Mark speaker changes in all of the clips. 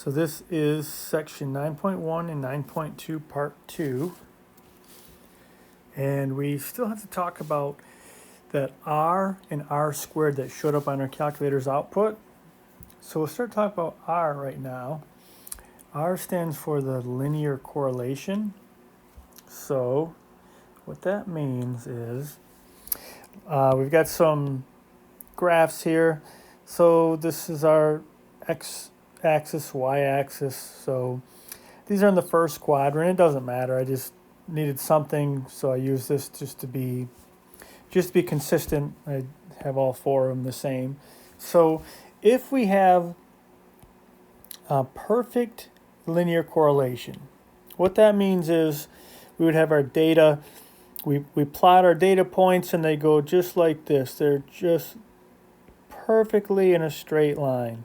Speaker 1: So this is section 9.1 and 9.2 part 2. And we still have to talk about that r and r squared that showed up on our calculator's output. So we'll start talking about r right now. R stands for the linear correlation. So what that means is we've got some graphs here. So this is our x-axis, y-axis. So these are in the first quadrant. It doesn't matter. I just needed something, so I use this just to be consistent. I have all four of them the same. So if we have a perfect linear correlation, what that means is we would have our data. We plot our data points and they go just like this. They're just perfectly in a straight line.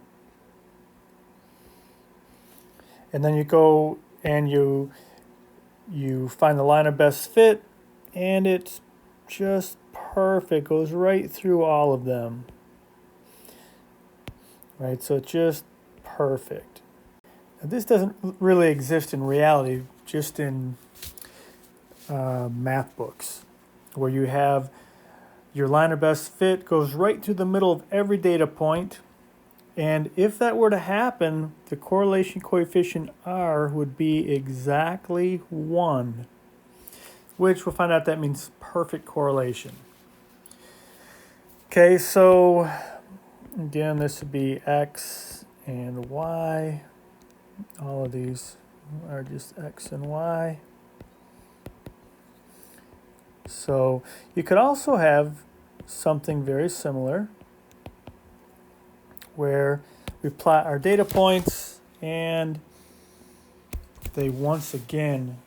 Speaker 1: And then you go and you find the line of best fit, and it's just perfect. Goes right through all of them. Right, so it's just perfect. Now, this doesn't really exist in reality, just in math books, where you have your line of best fit goes right through the middle of every data point. And if that were to happen, the correlation coefficient R would be exactly 1, which we'll find out that means perfect correlation. Okay, so again, this would be X and Y. All of these are just X and Y. So you could also have something very similar where we plot our data points and they once again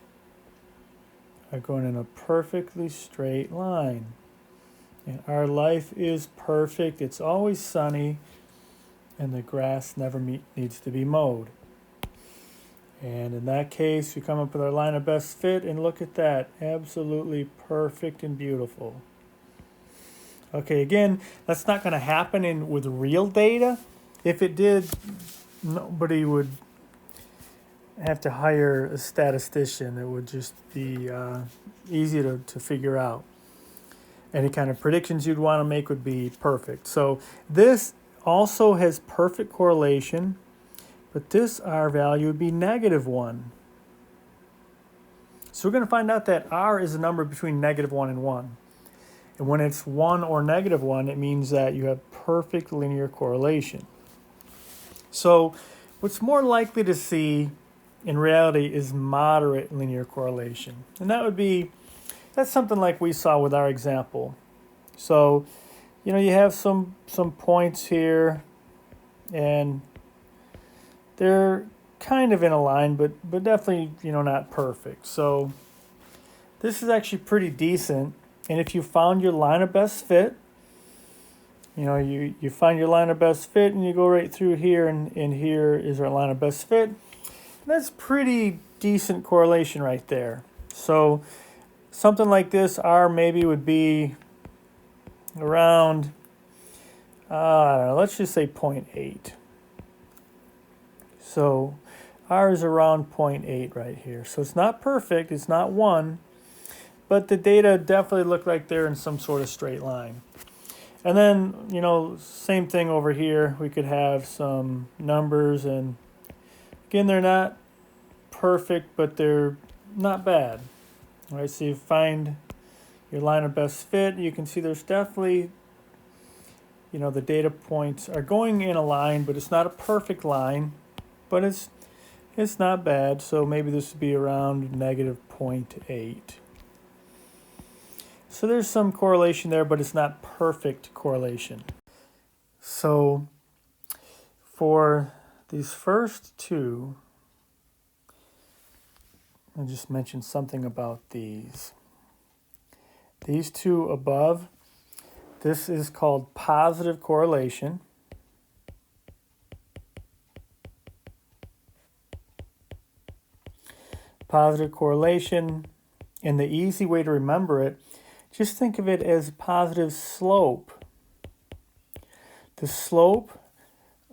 Speaker 1: are going in a perfectly straight line. And our life is perfect. It's always sunny and the grass never needs to be mowed. And in that case, we come up with our line of best fit and look at that. Absolutely perfect and beautiful. Okay, again, that's not going to happen with real data. If it did, nobody would have to hire a statistician. It would just be easy to figure out. Any kind of predictions you'd want to make would be perfect. So this also has perfect correlation, but this R value would be -1. So we're going to find out that R is a number between -1 and 1. And when it's 1 or -1, it means that you have perfect linear correlation. So what's more likely to see in reality is moderate linear correlation. And that's something like we saw with our example. So, you have some points here and they're kind of in a line, but definitely, not perfect. So this is actually pretty decent. And if you found your line of best fit, you find your line of best fit and you go right through here and here is our line of best fit. And that's pretty decent correlation right there. So something like this, R maybe would be around, I don't know, let's just say 0.8. So R is around 0.8 right here. So it's not perfect, it's not 1. But the data definitely look like they're in some sort of straight line. And then, same thing over here. We could have some numbers. And again, they're not perfect, but they're not bad. All right, so you find your line of best fit. You can see there's definitely, the data points are going in a line, but it's not a perfect line. But it's not bad. So maybe this would be around -0.8. So there's some correlation there, but it's not perfect correlation. So for these first two, I just mentioned something about these. These two above, this is called positive correlation. Positive correlation, and the easy way to remember it, just think of it as positive slope. The slope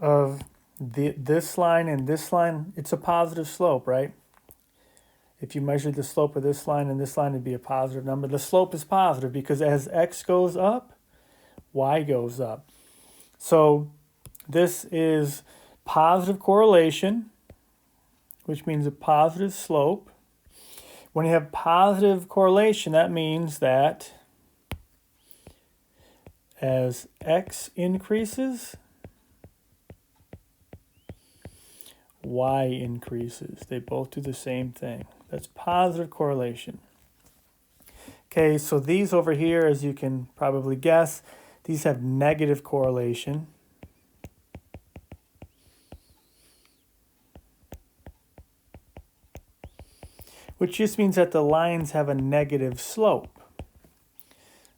Speaker 1: of this line and this line, it's a positive slope, right? If you measured the slope of this line and this line, it'd be a positive number. The slope is positive because as x goes up, y goes up. So this is positive correlation, which means a positive slope. When you have positive correlation, that means that as x increases, y increases. They both do the same thing. That's positive correlation. Okay, so these over here, as you can probably guess, these have negative correlation. Which just means that the lines have a negative slope.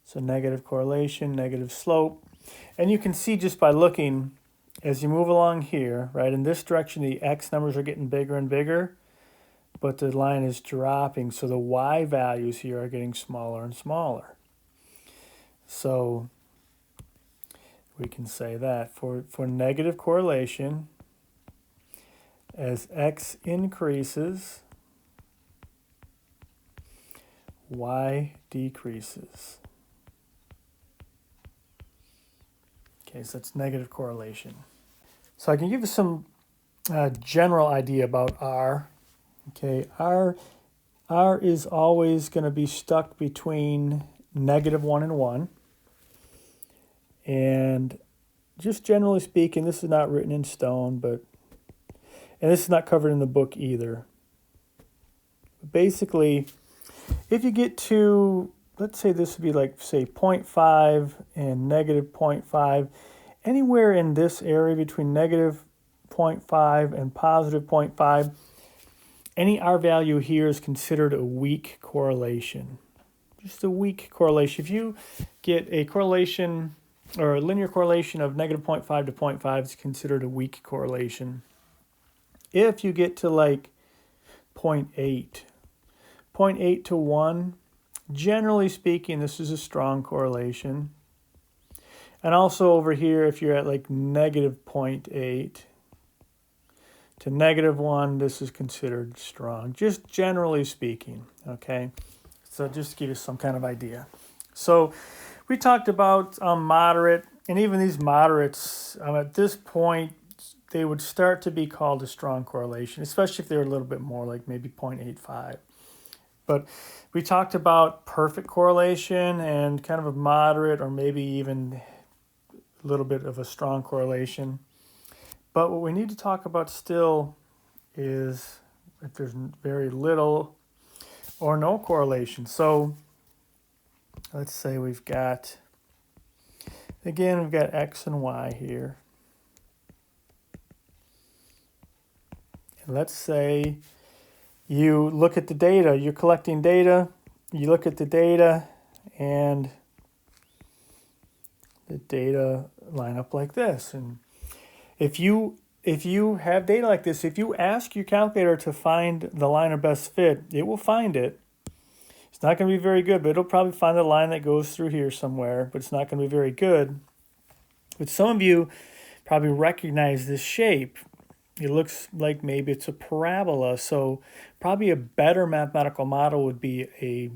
Speaker 1: So negative correlation, negative slope. And you can see just by looking, as you move along here, right, in this direction, the x numbers are getting bigger and bigger, but the line is dropping. So the y values here are getting smaller and smaller. So we can say that for negative correlation, as x increases, y decreases. Okay, so that's negative correlation. So I can give you some general idea about R. Okay, R is always going to be stuck between -1 and 1. And just generally speaking, this is not written in stone, and this is not covered in the book either. Basically, if you get to, let's say this would be like, say, 0.5 and -0.5, anywhere in this area between -0.5 and +0.5, any R value here is considered a weak correlation. Just a weak correlation. If you get a correlation or a linear correlation of -0.5 to 0.5, it's considered a weak correlation. If you get to like 0.8, 0.8 to 1, generally speaking, this is a strong correlation. And also over here, if you're at like -0.8 to -1, this is considered strong, just generally speaking, okay? So just to give you some kind of idea. So we talked about moderate, and even these moderates, at this point, they would start to be called a strong correlation, especially if they were a little bit more, like maybe 0.85. But we talked about perfect correlation and kind of a moderate or maybe even a little bit of a strong correlation. But what we need to talk about still is if there's very little or no correlation. So let's say we've got X and Y here. And let's say you look at the data, you're collecting data, you look at the data, and the data line up like this. And if you have data like this, if you ask your calculator to find the line of best fit, it will find it. It's not going to be very good, but it'll probably find the line that goes through here somewhere, but it's not going to be very good. But some of you probably recognize this shape. It looks like maybe it's a parabola, so probably a better mathematical model would be a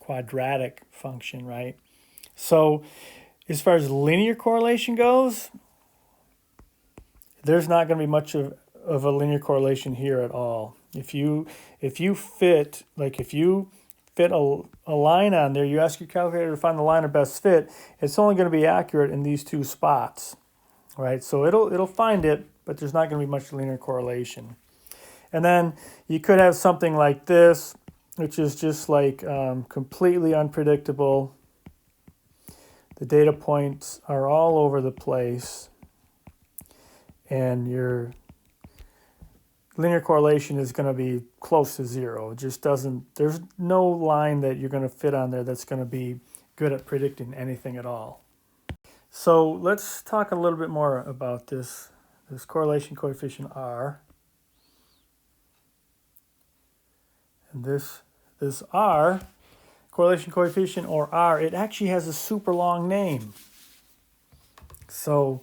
Speaker 1: quadratic function, right? So as far as linear correlation goes, there's not going to be much of a linear correlation here at all. If you fit a line on there, you ask your calculator to find the line of best fit, it's only going to be accurate in these two spots, right? So it'll find it, but there's not going to be much linear correlation. And then you could have something like this, which is just like completely unpredictable. The data points are all over the place, and your linear correlation is going to be close to zero. It just doesn't, there's no line that you're going to fit on there that's going to be good at predicting anything at all. So let's talk a little bit more about this correlation coefficient R. And this R, correlation coefficient, or R, it actually has a super long name. So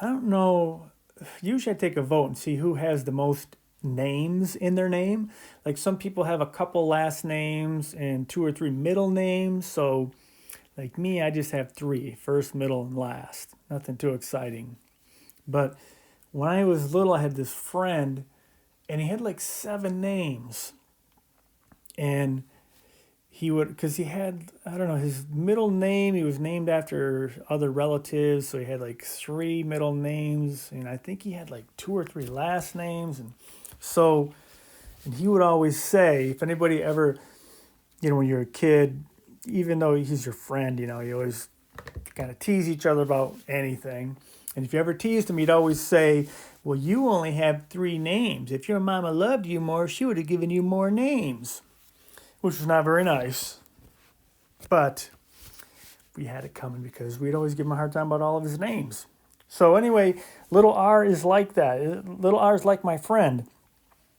Speaker 1: I don't know usually I take a vote and see who has the most names in their name. Like some people have a couple last names and 2 or 3 middle names. So like me, I just have 3, first, middle, and last. Nothing too exciting. But when I was little, I had this friend and he had like 7 names. And he would, because he had, I don't know, his middle name, he was named after other relatives. So he had like 3 middle names. And I think he had like 2 or 3 last names. And so, and he would always say, if anybody ever, when you're a kid, even though he's your friend, you always kind of tease each other about anything. And if you ever teased him, he'd always say, well, you only have 3 names. If your mama loved you more, she would have given you more names, which was not very nice. But we had it coming because we'd always give him a hard time about all of his names. So anyway, little r is like that. Little r is like my friend.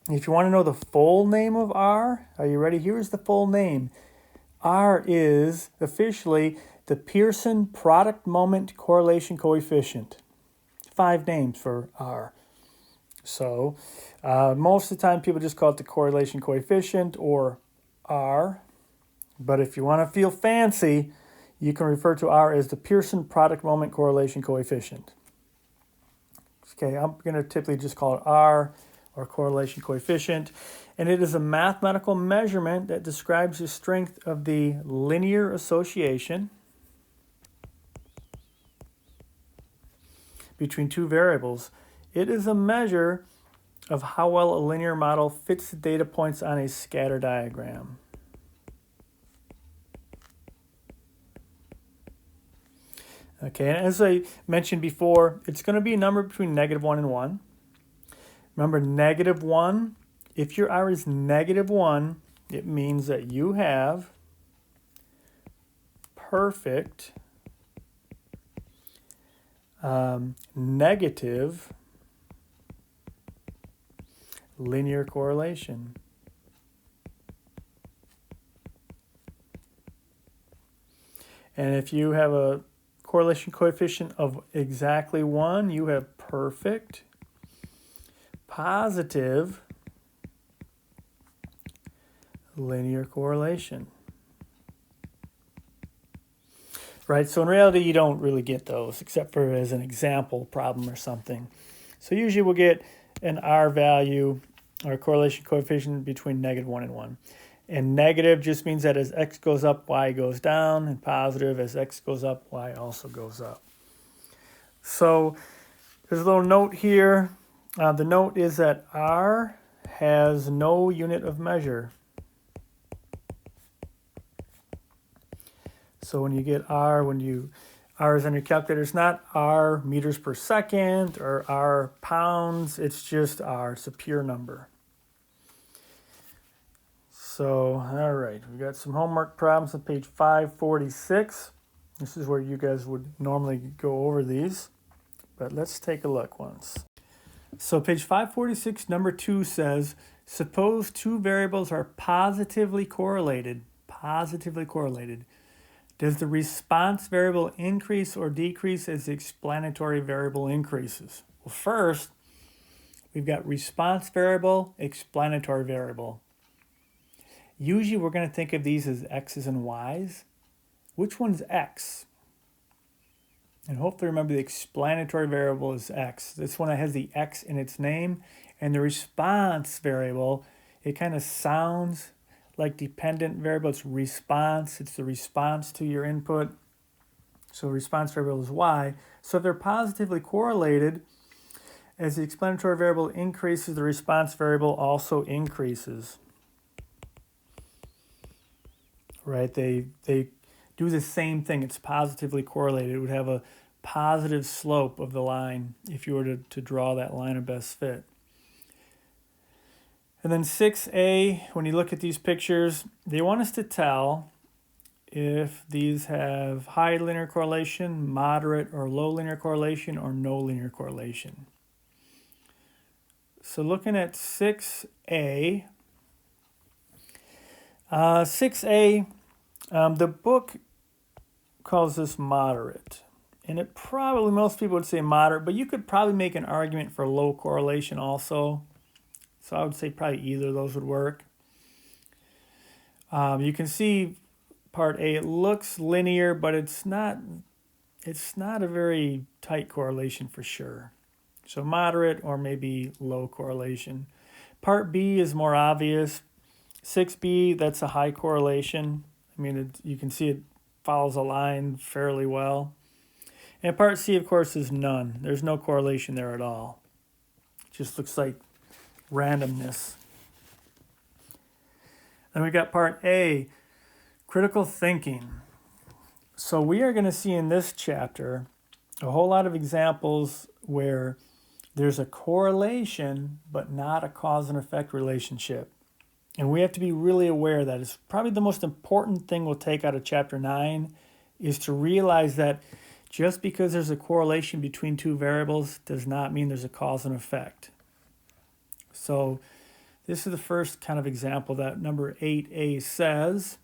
Speaker 1: If you want to know the full name of r, are you ready? Here's the full name. R is officially the Pearson product moment correlation coefficient. 5 names for R. So most of the time people just call it the correlation coefficient or R. But if you want to feel fancy, you can refer to R as the Pearson product moment correlation coefficient. Okay, I'm going to typically just call it R or correlation coefficient. And it is a mathematical measurement that describes the strength of the linear association between 2 variables. It is a measure of how well a linear model fits the data points on a scatter diagram. Okay, and as I mentioned before, it's going to be a number between -1 and 1. Remember, -1, if your R is -1, it means that you have perfect negative linear correlation. And if you have a correlation coefficient of exactly 1, you have perfect positive linear correlation. Right, so in reality, you don't really get those except for as an example problem or something. So usually we'll get an R value or correlation coefficient between -1 and 1. And negative just means that as x goes up, y goes down, and positive, as x goes up, y also goes up. So there's a little note here. The note is that R has no unit of measure. So when you get R, R is on your calculator, it's not R meters per second or R pounds, it's just R, it's a pure number. So, all right, we've got some homework problems on page 546. This is where you guys would normally go over these, but let's take a look once. So page 546, number 2 says, suppose 2 variables are positively correlated. Positively correlated. Does the response variable increase or decrease as the explanatory variable increases? Well, first, we've got response variable, explanatory variable. Usually we're going to think of these as x's and y's. Which one's x? And hopefully remember the explanatory variable is x. This one has the x in its name. And the response variable, it kind of sounds like dependent variable. It's response. It's the response to your input. So response variable is y. So if they're positively correlated, as the explanatory variable increases, the response variable also increases. Right? They do the same thing. It's positively correlated. It would have a positive slope of the line if you were to draw that line of best fit. And then 6a, when you look at these pictures, they want us to tell if these have high linear correlation, moderate or low linear correlation, or no linear correlation. So looking at 6a, the book calls this moderate. And it probably, most people would say moderate, but you could probably make an argument for low correlation also. So I would say probably either of those would work. You can see part A, it looks linear, but it's not a very tight correlation for sure. So moderate or maybe low correlation. Part B is more obvious. 6B, that's a high correlation. I mean, you can see it follows a line fairly well. And part C, of course, is none. There's no correlation there at all. It just looks like randomness. Then we got part A, critical thinking. So we are going to see in this chapter a whole lot of examples where there's a correlation but not a cause and effect relationship. And we have to be really aware that it's probably the most important thing we'll take out of chapter 9 is to realize that just because there's a correlation between two variables does not mean there's a cause and effect. So this is the first kind of example that number 8a says.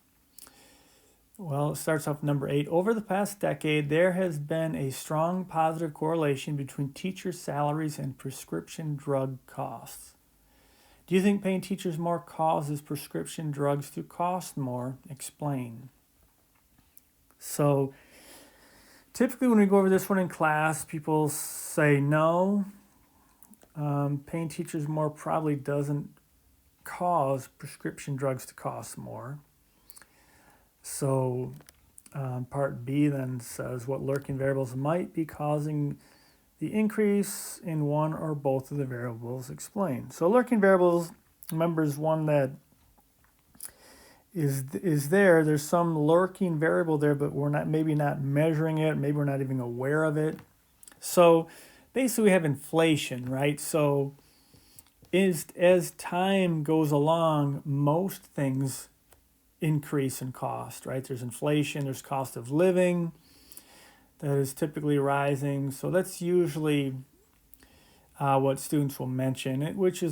Speaker 1: Well, it starts off number 8. Over the past decade, there has been a strong positive correlation between teacher salaries and prescription drug costs. Do you think paying teachers more causes prescription drugs to cost more? Explain. So typically when we go over this one in class, people say no. Paying teachers more probably doesn't cause prescription drugs to cost more. So part B then says what lurking variables might be causing the increase in one or both of the variables. Explain. So lurking variables, remember, is one that is there. There's some lurking variable there, but we're maybe not measuring it. Maybe we're not even aware of it. So basically we have inflation, right? So as time goes along, most things increase in cost, right? There's inflation, there's cost of living that is typically rising. So that's usually what students will mention, which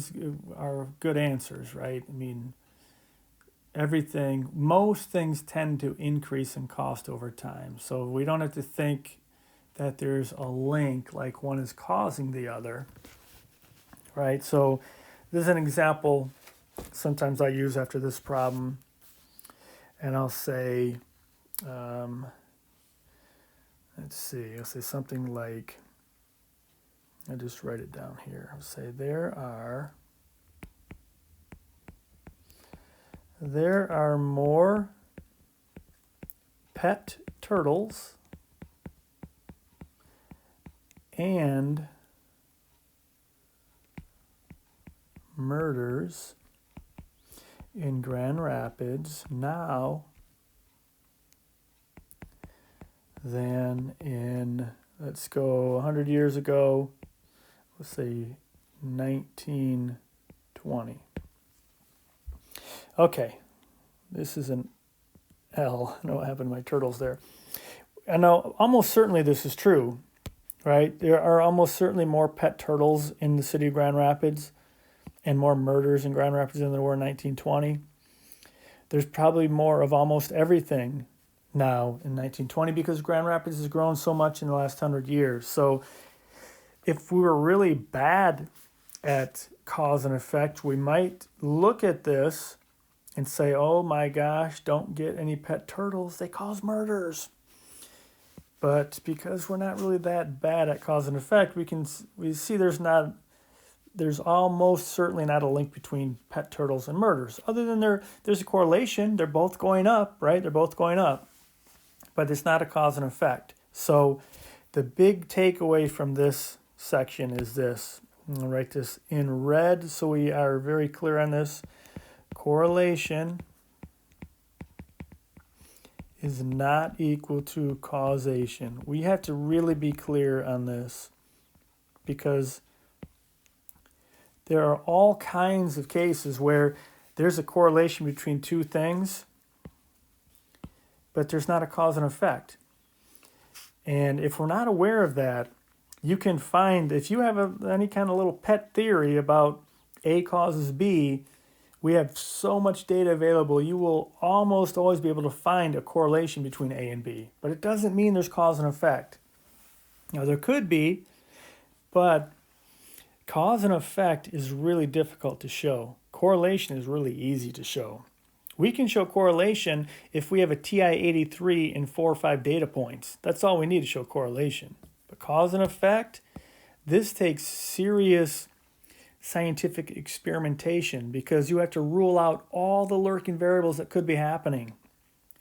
Speaker 1: are good answers, right? I mean, most things tend to increase in cost over time. So we don't have to think that there's a link, like one is causing the other, right? So this is an example sometimes I use after this problem. And I'll say, let's see, I'll say something like, I'll just write it down here. I'll say there are more pet turtles and murders in Grand Rapids now than in, let's go 100 years ago, let's say 1920. Okay, this is an L. I know what happened to my turtles there. And now almost certainly this is true, right? There are almost certainly more pet turtles in the city of Grand Rapids and more murders in Grand Rapids than there were in 1920. There's probably more of almost everything now in 1920 because Grand Rapids has grown so much in the last 100 years. So if we were really bad at cause and effect, we might look at this and say, oh my gosh, don't get any pet turtles, they cause murders. But because we're not really that bad at cause and effect, we see there's almost certainly not a link between pet turtles and murders. Other than there's a correlation, they're both going up, right? They're both going up. But it's not a cause and effect. So the big takeaway from this section is this. I'm going to write this in red so we are very clear on this. Correlation is not equal to causation. We have to really be clear on this because there are all kinds of cases where there's a correlation between two things, but there's not a cause and effect. And if we're not aware of that, you can find, if you have any kind of little pet theory about A causes B, we have so much data available, you will almost always be able to find a correlation between A and B. But it doesn't mean there's cause and effect. Now, there could be, but cause and effect is really difficult to show. Correlation is really easy to show. We can show correlation if we have a TI-83 and 4 or 5 data points. That's all we need to show correlation. But cause and effect, this takes serious scientific experimentation because you have to rule out all the lurking variables that could be happening.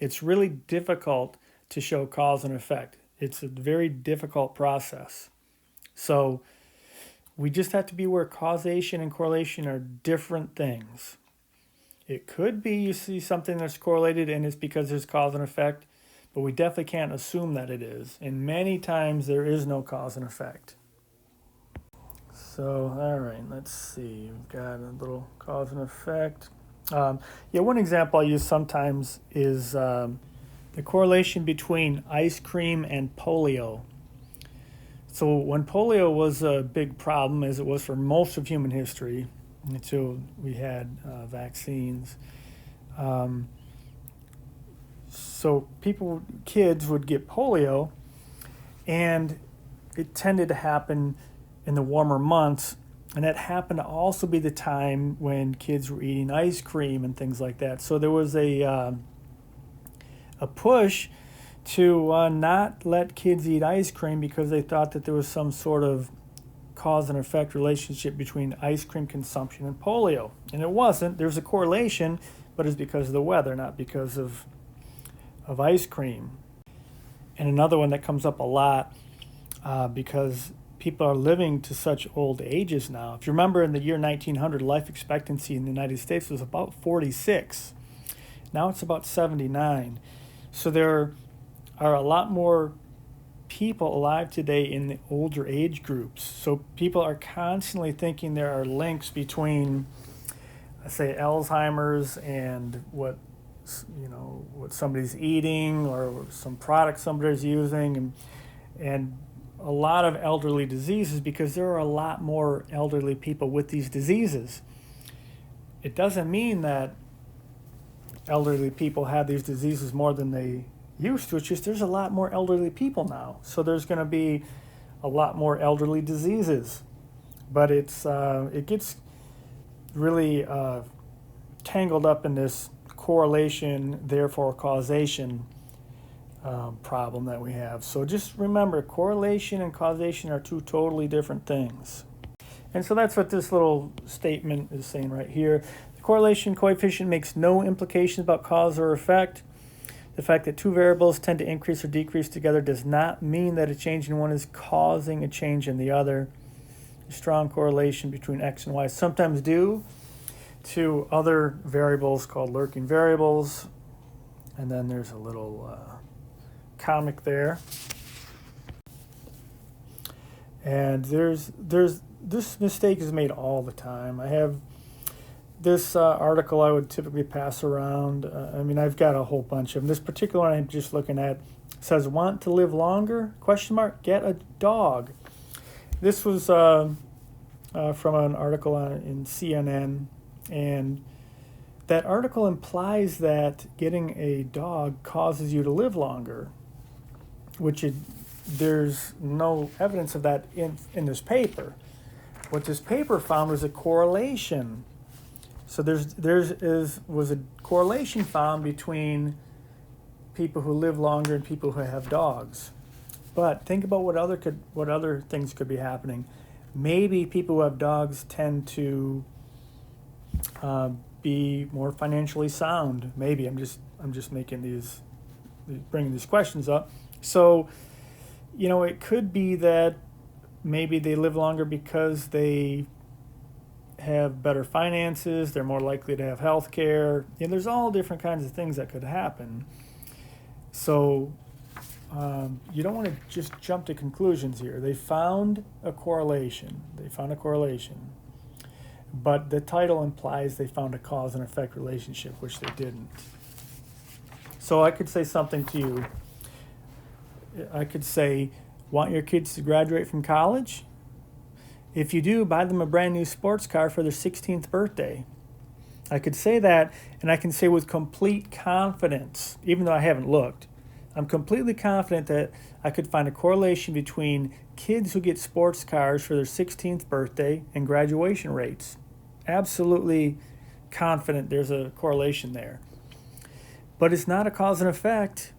Speaker 1: It's really difficult to show cause and effect. It's a very difficult process. So we just have to be aware causation and correlation are different things. It could be you see something that's correlated and it's because there's cause and effect, but we definitely can't assume that it is. And many times there is no cause and effect. So, all right, let's see. We've got a little cause and effect. One example I use sometimes is the correlation between ice cream and polio. So when polio was a big problem, as it was for most of human history, until we had vaccines. So kids would get polio, and it tended to happen in the warmer months, and that happened to also be the time when kids were eating ice cream and things like that. So there was a push to not let kids eat ice cream because they thought that there was some sort of cause and effect relationship between ice cream consumption and polio. And it wasn't. There's a correlation, but it's because of the weather, not because of ice cream. And another one that comes up a lot because people are living to such old ages now. If you remember in the year 1900, life expectancy in the United States was about 46. Now it's about 79. So there are a lot more people alive today in the older age groups. So people are constantly thinking there are links between, say, Alzheimer's and what somebody's eating or some product somebody's using, and a lot of elderly diseases because there are a lot more elderly people with these diseases. It doesn't mean that elderly people have these diseases more than they used to. It's just there's a lot more elderly people now, so there's going to be a lot more elderly diseases. But it gets really tangled up in this correlation, therefore causation problem that we have. So just remember, correlation and causation are two totally different things. And so that's what this little statement is saying right here. The correlation coefficient makes no implications about cause or effect. The fact that two variables tend to increase or decrease together does not mean that a change in one is causing a change in the other. A strong correlation between X and Y, sometimes due to other variables called lurking variables. And then there's a little comic there. And there's this mistake is made all the time. I have this article I would typically pass around. I've got a whole bunch of them. This particular one I'm just looking at says, "Want to live longer? ? Get a dog." This was from an article in CNN, and that article implies that getting a dog causes you to live longer, which there's no evidence of that in this paper. What this paper found was a correlation. So was a correlation found between people who live longer and people who have dogs. But think about what other things could be happening. Maybe people who have dogs tend to be more financially sound. Maybe I'm just bringing these questions up. So, it could be that maybe they live longer because they have better finances, they're more likely to have health care. There's all different kinds of things that could happen. So you don't want to just jump to conclusions here. They found a correlation. But the title implies they found a cause and effect relationship, which they didn't. So I could say something to you. I could say, want your kids to graduate from college? If you do, buy them a brand new sports car for their 16th birthday. I could say that, and I can say with complete confidence, even though I haven't looked, I'm completely confident that I could find a correlation between kids who get sports cars for their 16th birthday and graduation rates. Absolutely confident there's a correlation there. But it's not a cause and effect.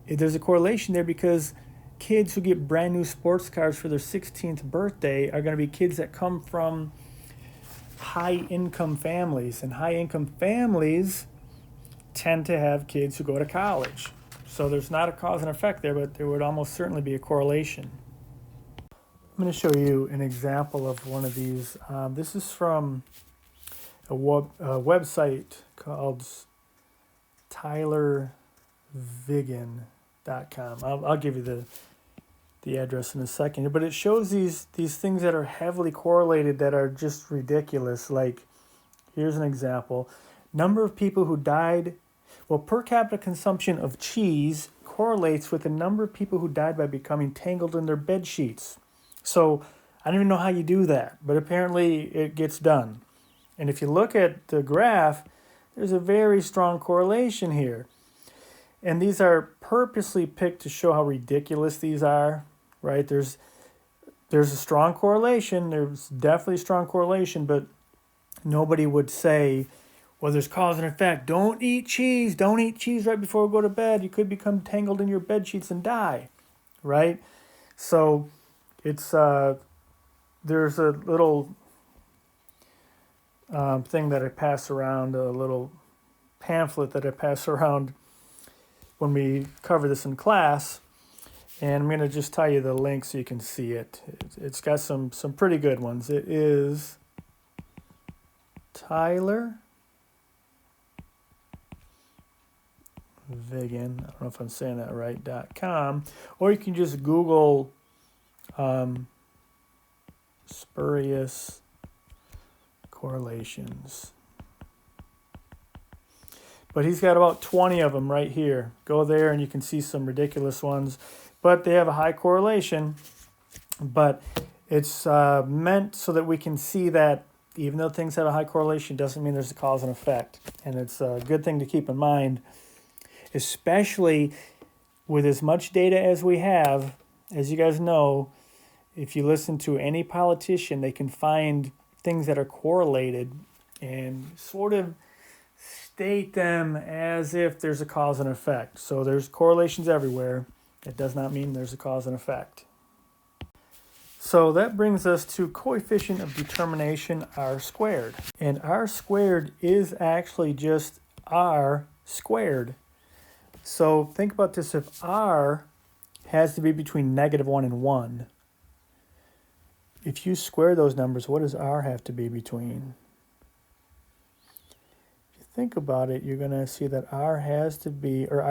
Speaker 1: There's a correlation there because kids who get brand new sports cars for their 16th birthday are going to be kids that come from high income families, and high income families tend to have kids who go to college. So there's not a cause and effect there, but there would almost certainly be a correlation. I'm going to show you an example of one of these. This is from a website called tylervigan.com. I'll give you the address in a second, but it shows these things that are heavily correlated that are just ridiculous. Like, here's an example. Number of people who died, well, per capita consumption of cheese correlates with the number of people who died by becoming tangled in their bed sheets. So I don't even know how you do that, but apparently it gets done. And if you look at the graph, there's a very strong correlation here. And these are purposely picked to show how ridiculous these are, right? There's a strong correlation. There's definitely a strong correlation, but nobody would say, well, there's cause and effect. Don't eat cheese. Don't eat cheese right before we go to bed. You could become tangled in your bed sheets and die, right? So it's there's a little thing that I pass around, a little pamphlet that I pass around when we cover this in class, and I'm going to just tell you the link so you can see it. It's got some pretty good ones. It is Tyler Vigan, I don't know if I'm saying that right, .com, or you can just Google spurious correlations. But he's got about 20 of them right here. Go there and you can see some ridiculous ones, but they have a high correlation. But it's meant so that we can see that even though things have a high correlation doesn't mean there's a cause and effect. And it's a good thing to keep in mind, especially with as much data as we have. As you guys know, if you listen to any politician, they can find things that are correlated and sort of state them as if there's a cause and effect. So there's correlations everywhere. It does not mean there's a cause and effect. So that brings us to coefficient of determination r squared. And r squared is actually just r squared. So think about this. If r has to be between -1 and 1, if you square those numbers, what does r have to be between? If you think about it, you're going to see that r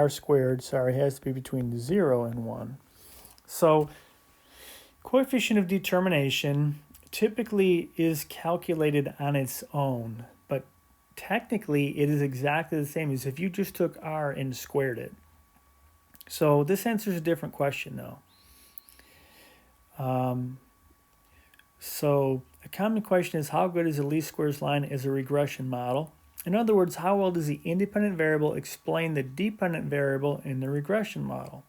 Speaker 1: squared has to be between 0 and 1. So coefficient of determination typically is calculated on its own, but technically it is exactly the same as if you just took r and squared it. So this answers a different question though. So a common question is, how good is the least squares line as a regression model? In other words, how well does the independent variable explain the dependent variable in the regression model?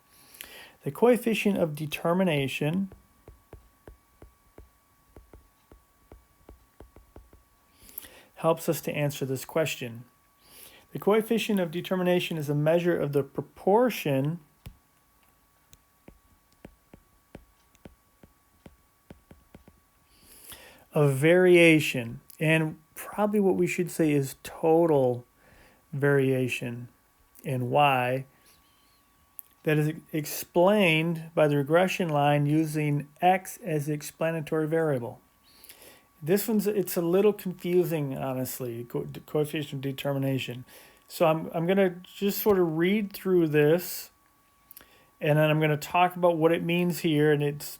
Speaker 1: The coefficient of determination helps us to answer this question. The coefficient of determination is a measure of the proportion of variation, and probably what we should say is total variation in y, that is explained by the regression line using x as the explanatory variable. This it's a little confusing, honestly, coefficient of determination. So I'm going to just sort of read through this, and then I'm going to talk about what it means here, and it's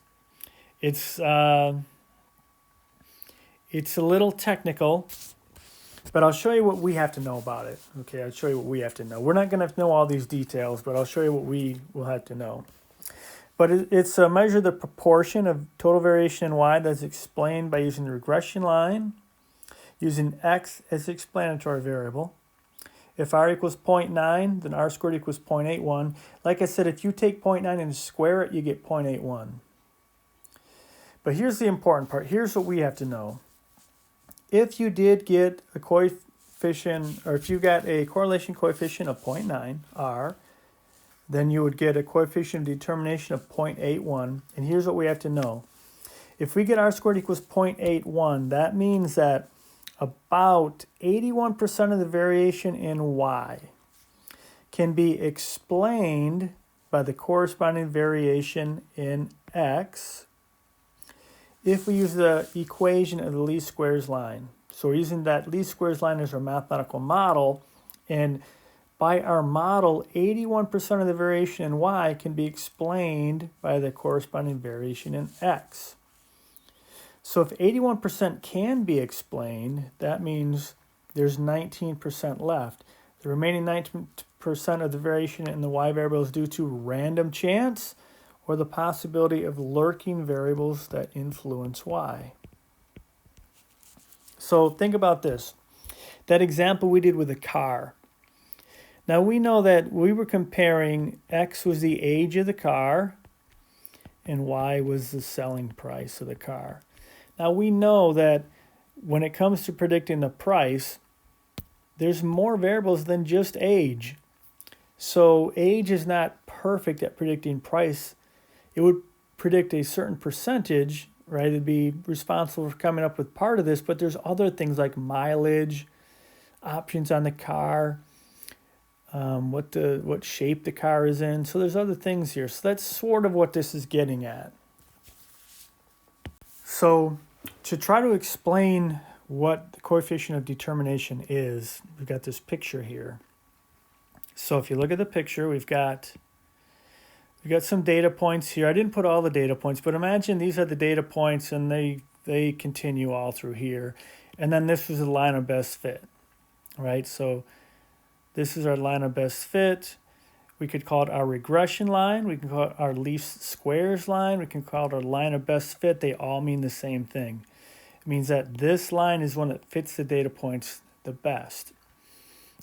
Speaker 1: a little technical, but I'll show you what we have to know about it. Okay, I'll show you what we have to know. We're not going to know all these details, but I'll show you what we will have to know. But it's a measure of the proportion of total variation in y that's explained by using the regression line, using x as the explanatory variable. If r equals 0.9, then r squared equals 0.81. Like I said, if you take 0.9 and square it, you get 0.81. But here's the important part. Here's what we have to know. If you did get a coefficient, or if you got a correlation coefficient of 0.9, r, then you would get a coefficient of determination of 0.81. And here's what we have to know. If we get r squared equals 0.81, that means that about 81% of the variation in y can be explained by the corresponding variation in x if we use the equation of the least squares line. So we're using that least squares line as our mathematical model, and by our model, 81% of the variation in y can be explained by the corresponding variation in x. So if 81% can be explained, that means there's 19% left. The remaining 19% of the variation in the y variable is due to random chance or the possibility of lurking variables that influence y. So think about this. That example we did with a car. Now we know that we were comparing x was the age of the car and y was the selling price of the car. Now we know that when it comes to predicting the price, there's more variables than just age. So age is not perfect at predicting price. It would predict a certain percentage, right? It'd be responsible for coming up with part of this, but there's other things like mileage, options on the car, what shape the car is in. So there's other things here. So that's sort of what this is getting at. So to try to explain what the coefficient of determination is, we've got this picture here. So if you look at the picture, we've got some data points here. I didn't put all the data points, but imagine these are the data points and they continue all through here. And then this was the line of best fit, right? So this is our line of best fit. We could call it our regression line. We can call it our least squares line. We can call it our line of best fit. They all mean the same thing. It means that this line is one that fits the data points the best.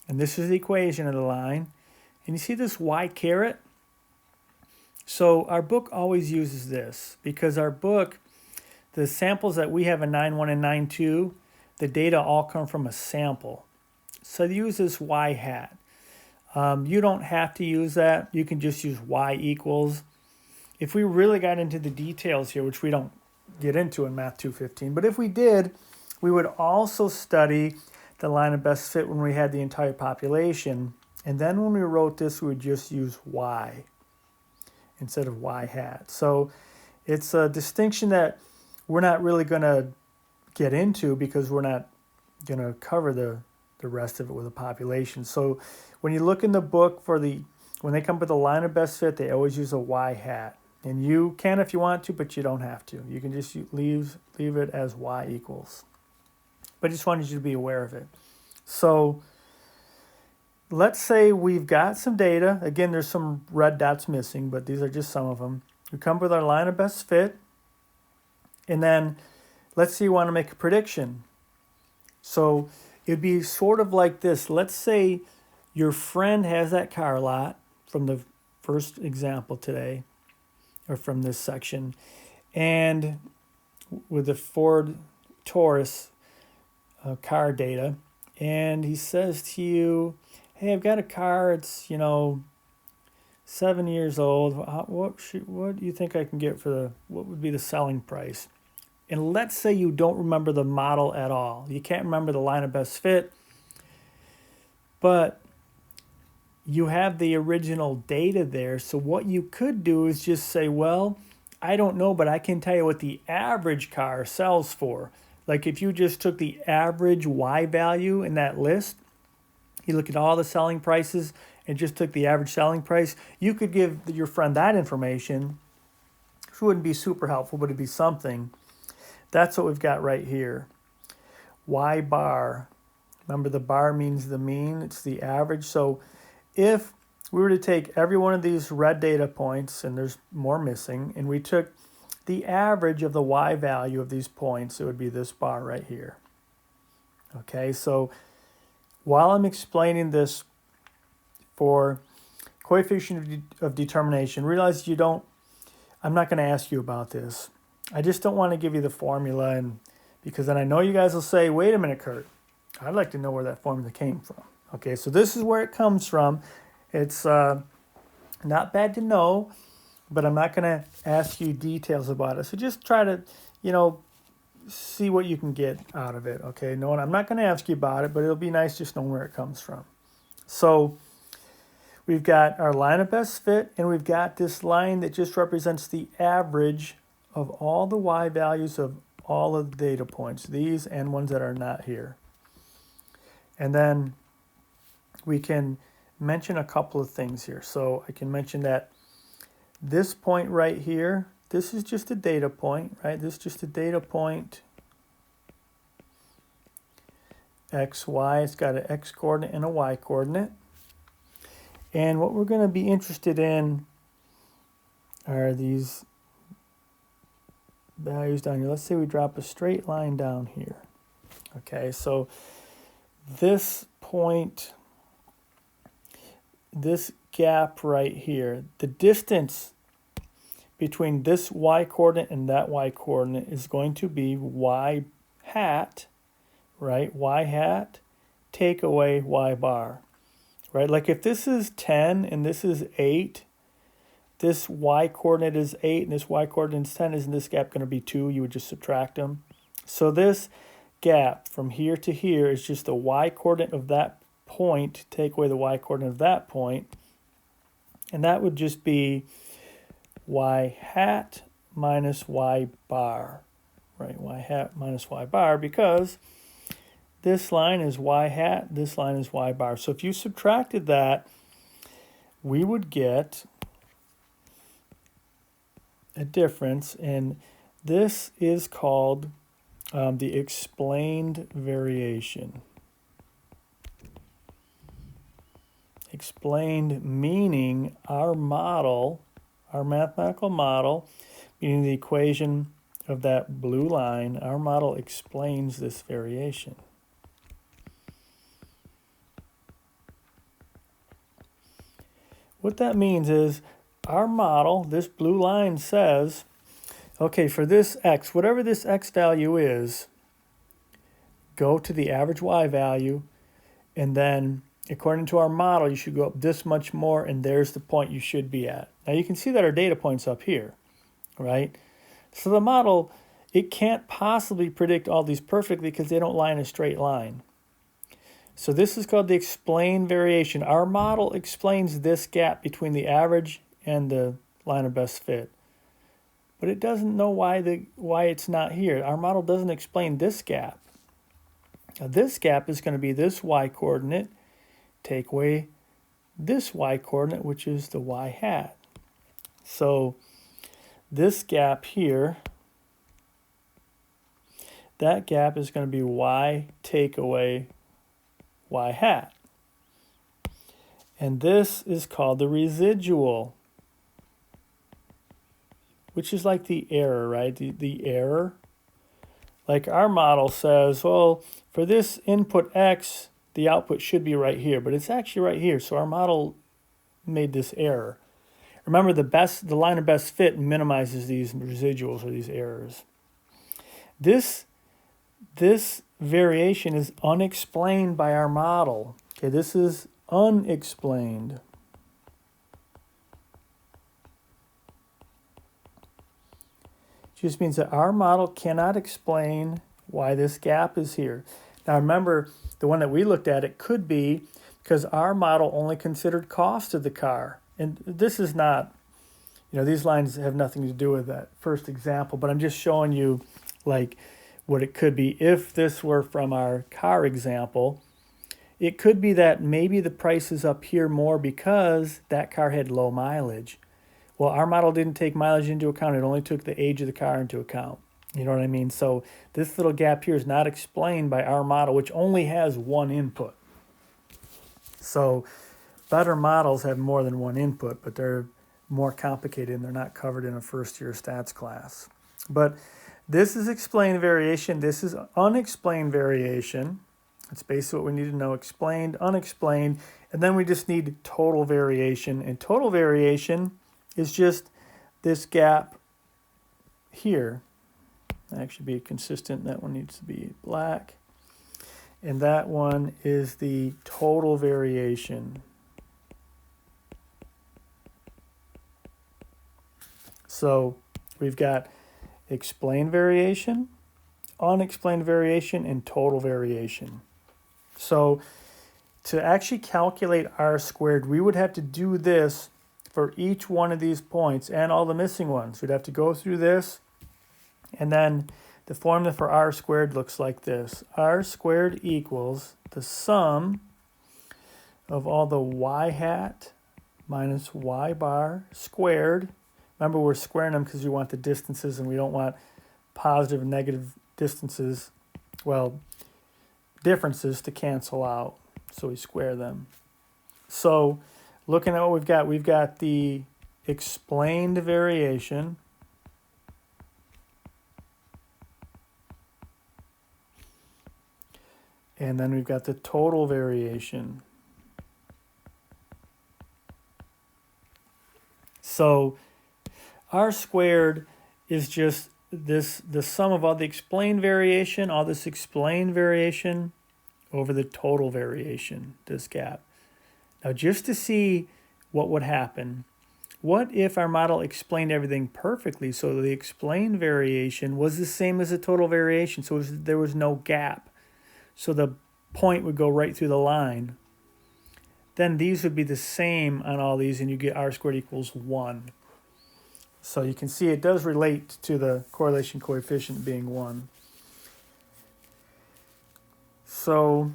Speaker 1: And this is the equation of the line. And you see this y caret? So our book always uses this because our book, the samples that we have in 9.1 and 9.2, the data all come from a sample. So they use this y hat. You don't have to use that. You can just use y equals. If we really got into the details here, which we don't get into in Math 215, but if we did, we would also study the line of best fit when we had the entire population. And then when we wrote this, we would just use y instead of y hat. So it's a distinction that we're not really going to get into because we're not going to cover the rest of it with the population. So when you look in the book when they come up with a line of best fit, they always use a y hat. And you can if you want to, but you don't have to. You can just leave it as y equals. But I just wanted you to be aware of it. So let's say we've got some data. Again, there's some red dots missing, but these are just some of them. We come up with our line of best fit. And then let's say you want to make a prediction. So it'd be sort of like this. Let's say your friend has that car lot from the first example today, or from this section, and with the Ford Taurus car data, and he says to you, hey, I've got a car, it's 7 years old. What do you think I can get what would be the selling price? And let's say you don't remember the model at all. You can't remember the line of best fit, but you have the original data there. So what you could do is just say, well, I don't know, but I can tell you what the average car sells for. Like if you just took the average Y value in that list, you look at all the selling prices and just took the average selling price, you could give your friend that information. It wouldn't be super helpful, but it'd be something. That's what we've got right here. Y bar. Remember, the bar means the mean. It's the average. So if we were to take every one of these red data points, and there's more missing, and we took the average of the Y value of these points, it would be this bar right here. Okay, so while I'm explaining this for coefficient of determination, realize I'm not going to ask you about this. I just don't want to give you the formula, and because then I know you guys will say, wait a minute, Kurt, I'd like to know where that formula came from. Okay, so this is where it comes from. It's not bad to know, but I'm not going to ask you details about it. So just try to, see what you can get out of it. Okay, no, I'm not going to ask you about it, but it'll be nice just knowing where it comes from. So we've got our line of best fit, and we've got this line that just represents the average of all the y values of all of the data points, these and ones that are not here. And then we can mention a couple of things here. So I can mention that this point right here, this is just a data point, right? This is just a data point, x, y. It's got an x coordinate and a y coordinate. And what we're going to be interested in are these values down here. Let's say we drop a straight line down here. Okay, so this point, this gap right here, the distance between this y coordinate and that y coordinate is going to be y hat, right? Y hat, take away y bar, right? Like if this is 10 and this is 8, this y coordinate is 8 and this y coordinate is 10, isn't this gap going to be 2? You would just subtract them. So this gap from here to here is just the y coordinate of that point, take away the y coordinate of that point, and that would just be y hat minus y bar, right? Y hat minus y bar, because this line is y hat, this line is y bar. So if you subtracted that, we would get a difference, and this is called the explained variation. Explained meaning our model, our mathematical model, meaning the equation of that blue line, our model explains this variation. What that means is our model, this blue line says, okay, for this x, whatever this x value is, go to the average y value, and then according to our model, you should go up this much more, and there's the point you should be at. Now you can see that our data point's up here, right? So the model, it can't possibly predict all these perfectly because they don't lie in a straight line. So this is called the explained variation. Our model explains this gap between the average and the line of best fit, but it doesn't know why it's not here. Our model doesn't explain this gap. Now this gap is going to be this y coordinate, take away this y coordinate, which is the y hat. So this gap here, that gap is going to be y take away y hat. And this is called the residual, which is like the error, right? The error. Like our model says, well, for this input x, the output should be right here, but it's actually right here. So our model made this error. Remember, the line of best fit minimizes these residuals or these errors. This variation is unexplained by our model. Okay, this is unexplained. Just means that our model cannot explain why this gap is here. Now remember, the one that we looked at, it could be because our model only considered cost of the car. And this is not, these lines have nothing to do with that first example, but I'm just showing you like what it could be. If this were from our car example, it could be that maybe the price is up here more because that car had low mileage. Well, our model didn't take mileage into account. It only took the age of the car into account. You know what I mean? So this little gap here is not explained by our model, which only has one input. So better models have more than one input, but they're more complicated and they're not covered in a first-year stats class. But this is explained variation. This is unexplained variation. That's basically what we need to know. Explained, unexplained, and then we just need total variation. And total variation is just this gap here. That should be consistent. That one needs to be black. And that one is the total variation. So we've got explained variation, unexplained variation, and total variation. So to actually calculate r squared, we would have to do this for each one of these points and all the missing ones. We'd have to go through this, and then the formula for r squared looks like this. R squared equals the sum of all the y hat minus y bar squared. Remember, we're squaring them because we want the distances and we don't want positive and negative distances, well, differences to cancel out. So we square them. So looking at what we've got the explained variation. And then we've got the total variation. So r squared is just this, the sum of all the explained variation, all this explained variation over the total variation, this gap. Now just to see what would happen, what if our model explained everything perfectly so the explained variation was the same as the total variation, so there was no gap? So the point would go right through the line. Then these would be the same on all these, and you get r squared equals 1. So you can see it does relate to the correlation coefficient being 1. So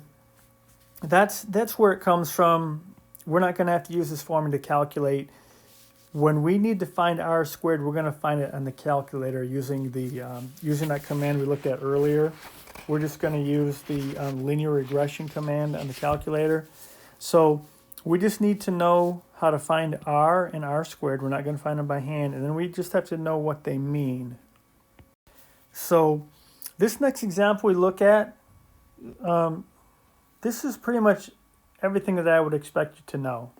Speaker 1: that's where it comes from. We're not going to have to use this formula to calculate. When we need to find r squared, we're going to find it on the calculator using that command we looked at earlier. We're just going to use the linear regression command on the calculator. So we just need to know how to find r and r squared. We're not going to find them by hand. And then we just have to know what they mean. So this next example we look at, this is pretty much everything that I would expect you to know.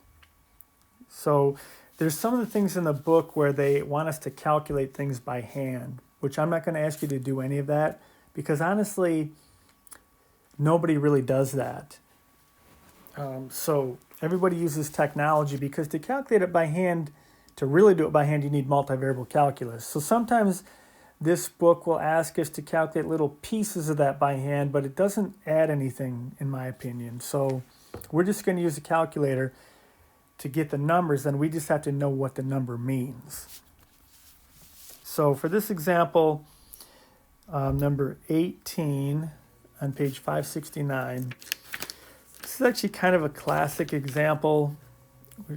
Speaker 1: So there's some of the things in the book where they want us to calculate things by hand, which I'm not going to ask you to do any of that, because honestly, nobody really does that. So everybody uses technology, because to calculate it by hand, to really do it by hand, you need multivariable calculus. So sometimes this book will ask us to calculate little pieces of that by hand, but it doesn't add anything, in my opinion. So we're just going to use a calculator to get the numbers, then we just have to know what the number means. So for this example, number 18 on page 569, this is actually kind of a classic example,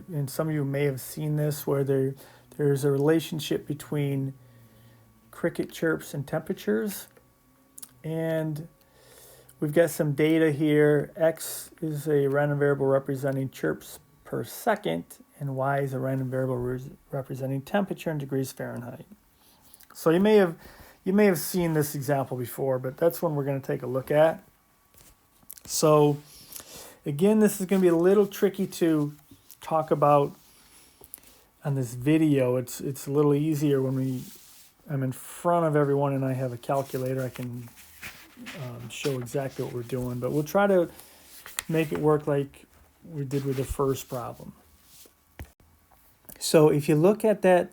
Speaker 1: and some of you may have seen this, where there's a relationship between cricket chirps and temperatures. And we've got some data here. X is a random variable representing chirps per second, and Y is a random variable representing temperature in degrees Fahrenheit. So you may have seen this example before, but that's one we're going to take a look at. So again, this is going to be a little tricky to talk about on this video. It's a little easier when I'm in front of everyone and I have a calculator. I can show exactly what we're doing, but we'll try to make it work like we did with the first problem. So if you look at that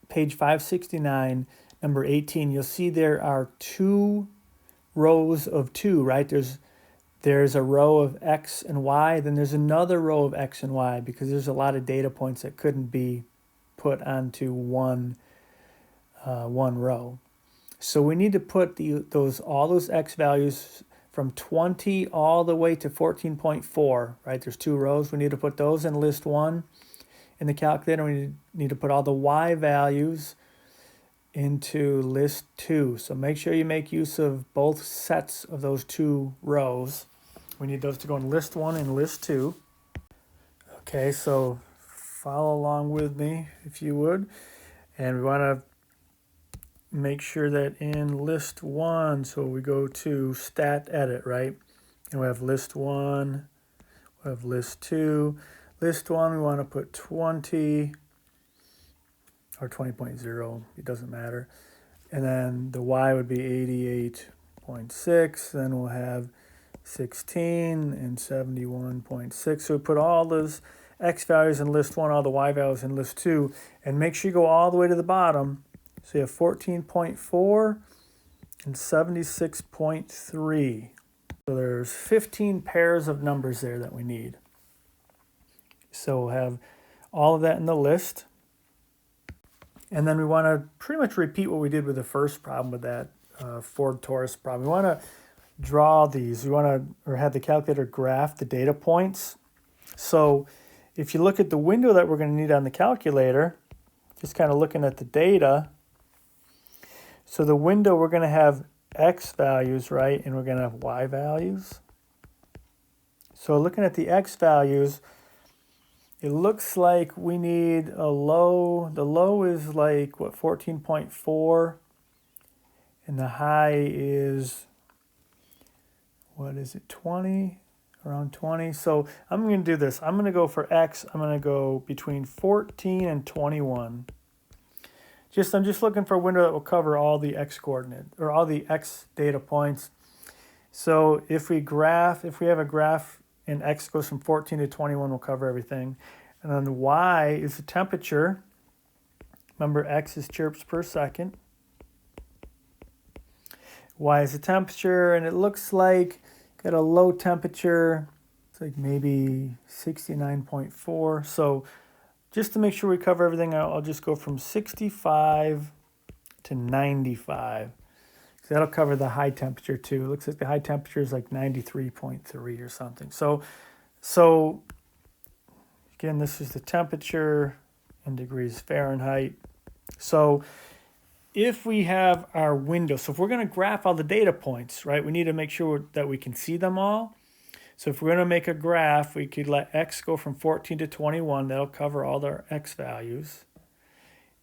Speaker 1: page 569, number 18, you'll see there are two rows of 2, right? There's a row of X and Y, then there's another row of X and Y, because there's a lot of data points that couldn't be put onto one row. So we need to put all those X values from 20 all the way to 14.4, right? There's 2 rows. We need to put those in list 1 in the calculator. We need to put all the Y values into list 2. So make sure you make use of both sets of those 2 rows. We need those to go in list 1 and list 2. Okay, so follow along with me if you would. And we want to make sure that in list 1, so we go to stat edit, right? And we have list 1, we have list 2. List 1, we want to put 20 or 20.0, it doesn't matter. And then the Y would be 88.6. Then we'll have 16 and 71.6. So we put all those X values in list 1, all the Y values in list 2, and make sure you go all the way to the bottom. So you have 14.4 and 76.3. So there's 15 pairs of numbers there that we need. So we'll have all of that in the list. And then we want to pretty much repeat what we did with the first problem with that Ford Taurus problem. We want to draw these. We want to, or have the calculator graph the data points. So if you look at the window that we're going to need on the calculator, just kind of looking at the data. So the window, we're going to have X values, right? And we're going to have Y values. So looking at the X values, it looks like we need a low. The low is like, what, 14.4. And the high is, what is it, 20? Around 20. So I'm going to do this. I'm going to go for X. I'm going to go between 14 and 21. I'm just looking for a window that will cover all the X coordinate, or all the X data points. So if we have a graph and X goes from 14 to 21, we'll cover everything. And then the Y is the temperature. Remember, X is chirps per second. Y is the temperature, and it looks like got a low temperature. It's like maybe 69.4. So just to make sure we cover everything, I'll just go from 65 to 95. So that'll cover the high temperature too. It looks like the high temperature is like 93.3 or something. So again, this is the temperature in degrees Fahrenheit. So if we have our window, so if we're going to graph all the data points, right, we need to make sure that we can see them all. So if we're going to make a graph, we could let X go from 14 to 21. That'll cover all their X values.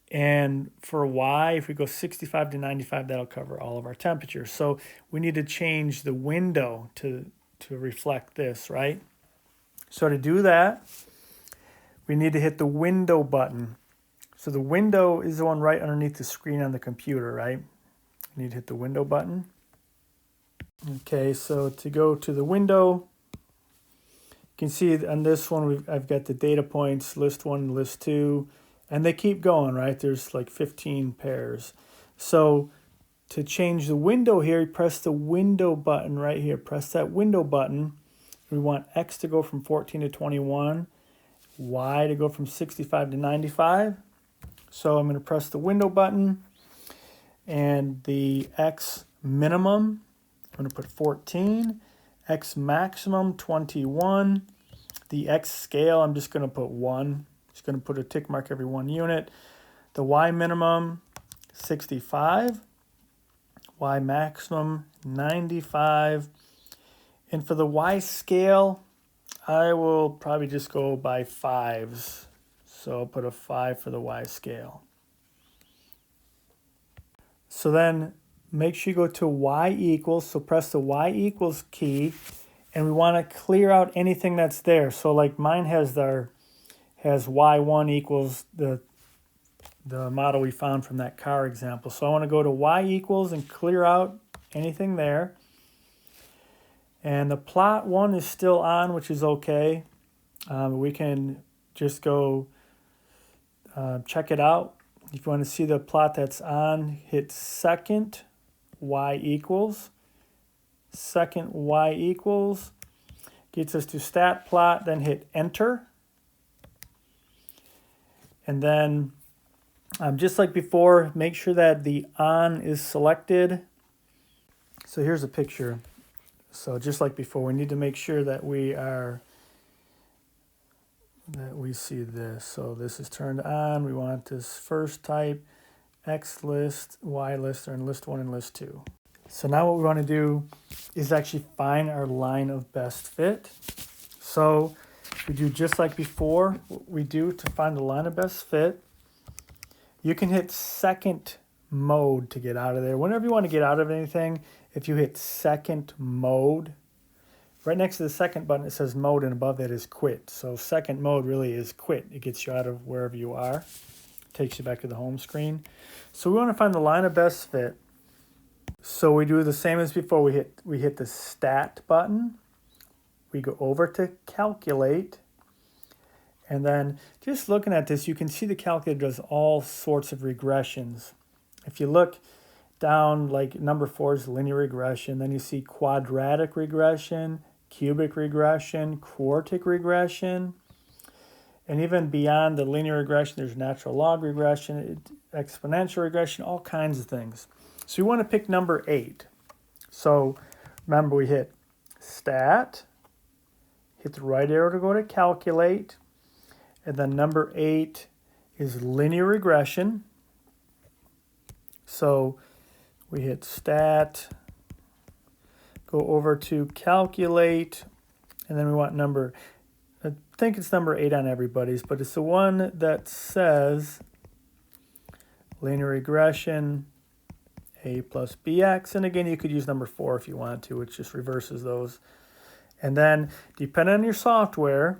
Speaker 1: And for Y, if we go 65 to 95, that'll cover all of our temperatures. So we need to change the window to reflect this, right? So to do that, we need to hit the window button. So the window is the one right underneath the screen on the computer, right? You need to hit the window button. Okay, so to go to the window, you can see on this one, I've got the data points, list 1 and list 2, and they keep going, right? There's like 15 pairs. So to change the window here, you press the window button right here. Press that window button. We want X to go from 14 to 21, Y to go from 65 to 95. So I'm going to press the window button, and the X minimum, I'm going to put 14, X maximum 21, the X scale, I'm just going to put 1. Just going to put a tick mark every 1 unit. The Y minimum 65, Y maximum 95, and for the Y scale, I will probably just go by 5s. So I'll put a 5 for the Y scale. So then make sure you go to Y equals. So press the Y equals key. And we want to clear out anything that's there. So like mine has Y1 equals the model we found from that car example. So I want to go to Y equals and clear out anything there. And the plot 1 is still on, which is okay. We can just go check it out. If you want to see the plot that's on, hit second Y equals. Second Y equals. Gets us to stat plot, then hit enter. And then just like before, make sure that the on is selected. So here's a picture. So just like before, we need to make sure that we see this. So this is turned on. We want this first type, X list, Y list, and list 1 and list 2. So now what we want to do is actually find our line of best fit. So we do just like before, what we do to find the line of best fit. You can hit second mode to get out of there. Whenever you want to get out of anything, if you hit second mode, right next to the second button, it says mode, and above that is quit. So second mode really is quit. It gets you out of wherever you are, takes you back to the home screen. So we want to find the line of best fit. So we do the same as before. We hit the stat button. We go over to calculate. And then just looking at this, you can see the calculator does all sorts of regressions. If you look down, like number 4 is linear regression. Then you see quadratic regression, cubic regression, quartic regression. And even beyond the linear regression, there's natural log regression, exponential regression, all kinds of things. So we want to pick number 8. So remember, we hit stat, hit the right arrow to go to calculate, and then number 8 is linear regression. So we hit stat, go over to calculate, and then we want number, I think it's number 8 on everybody's, but it's the one that says linear regression, a plus bx. And again, you could use number 4 if you want to, which just reverses those. And then, depending on your software,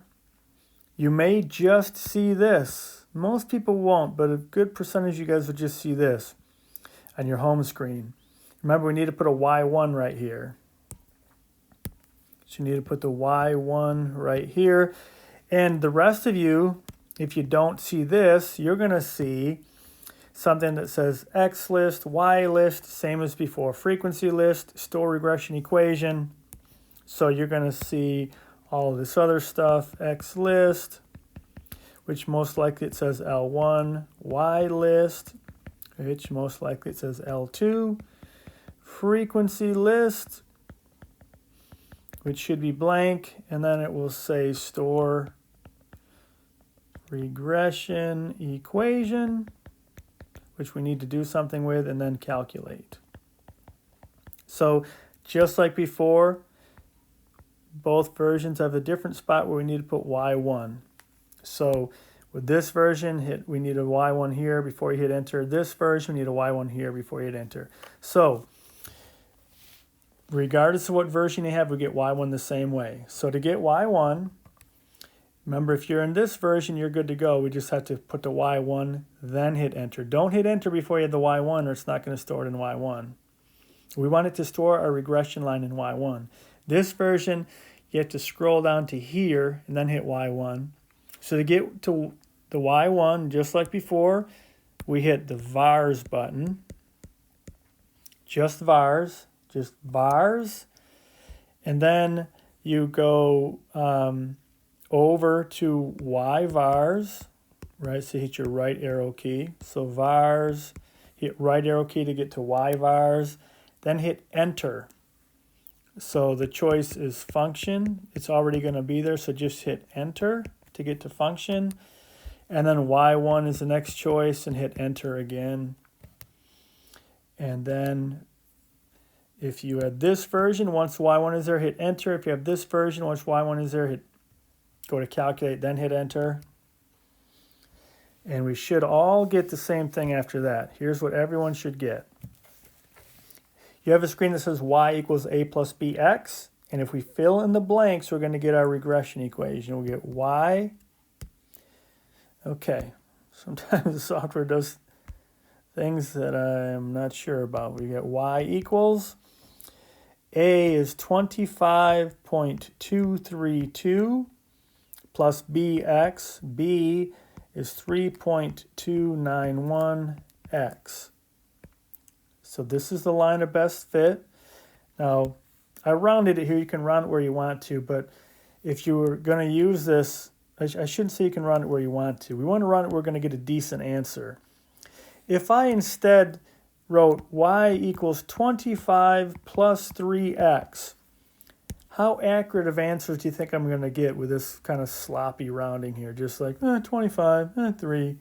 Speaker 1: you may just see this. Most people won't, but a good percentage of you guys will just see this on your home screen. Remember, we need to put a Y1 right here. So you need to put the Y1 right here. And the rest of you, if you don't see this, you're going to see something that says X list, Y list, same as before, frequency list, store regression equation. So you're going to see all of this other stuff, X list, which most likely it says L1, Y list, which most likely it says L2, frequency list, which should be blank, and then it will say store regression equation, which we need to do something with, and then calculate. So just like before, both versions have a different spot where we need to put Y1. So with this version, we need a Y1 here before you hit enter. This version, we need a Y1 here before you hit enter. So regardless of what version you have, we get Y1 the same way. So to get Y1, remember, if you're in this version, you're good to go. We just have to put the Y1, then hit enter. Don't hit enter before you have the Y1, or it's not going to store it in Y1. We want it to store our regression line in Y1. This version, you have to scroll down to here and then hit Y1. So to get to the Y1, just like before, we hit the vars button. Just vars. And then you go over to Y vars, right? So hit your right arrow key. So vars, hit right arrow key to get to Y vars, then hit enter. So the choice is function. It's already going to be there, so just hit enter to get to function. And then Y1 is the next choice, and hit enter again. And then if you had this version, once Y1 is there, hit enter. If you have this version, once Y1 is there, go to calculate, then hit enter. And we should all get the same thing after that. Here's what everyone should get. You have a screen that says y equals a plus bx. And if we fill in the blanks, we're going to get our regression equation. We'll get y. Okay, sometimes the software does things that I'm not sure about. We get y equals, a is 25.232 plus bx. B is 3.291x. So this is the line of best fit. Now, I rounded it here. You can round it where you want to, but if you were going to use this, I shouldn't say you can round it where you want to. We want to round it where we're going to get a decent answer. If I instead wrote y equals 25 plus 3x, how accurate of answers do you think I'm going to get with this kind of sloppy rounding here? Just like 25, 3.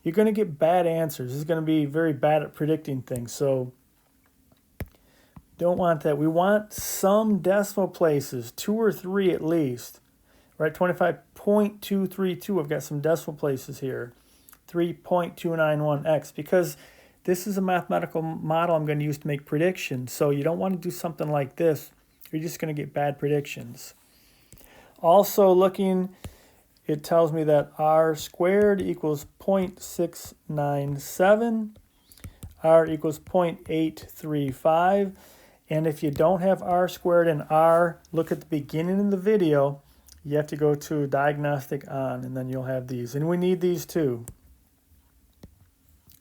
Speaker 1: You're going to get bad answers. This is going to be very bad at predicting things. So don't want that. We want some decimal places, 2 or 3 at least. Right, 25.232. I've got some decimal places here. 3.291x, because this is a mathematical model I'm going to use to make predictions. So you don't want to do something like this you're just going to get bad predictions. Also looking, it tells me that r squared equals 0.697, r equals 0.835, and if you don't have r squared and r, look at the beginning of the video. You have to go to diagnostic on, and then you'll have these. And we need these too.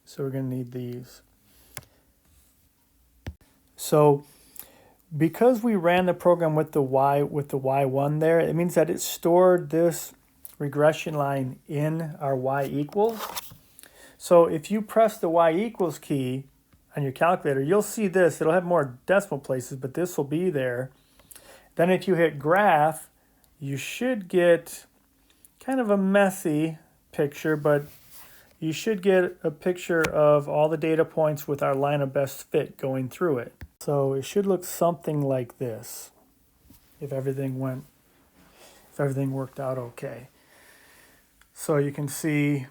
Speaker 1: So we're going to need these. So because we ran the program with the y1 there, it means that it stored this regression line in our y equals. So if you press the y equals key on your calculator, you'll see this. It'll have more decimal places, but this will be there. Then if you hit graph, you should get kind of a messy picture, but you should get a picture of all the data points with our line of best fit going through it. So it should look something like this if everything worked out okay. So you can see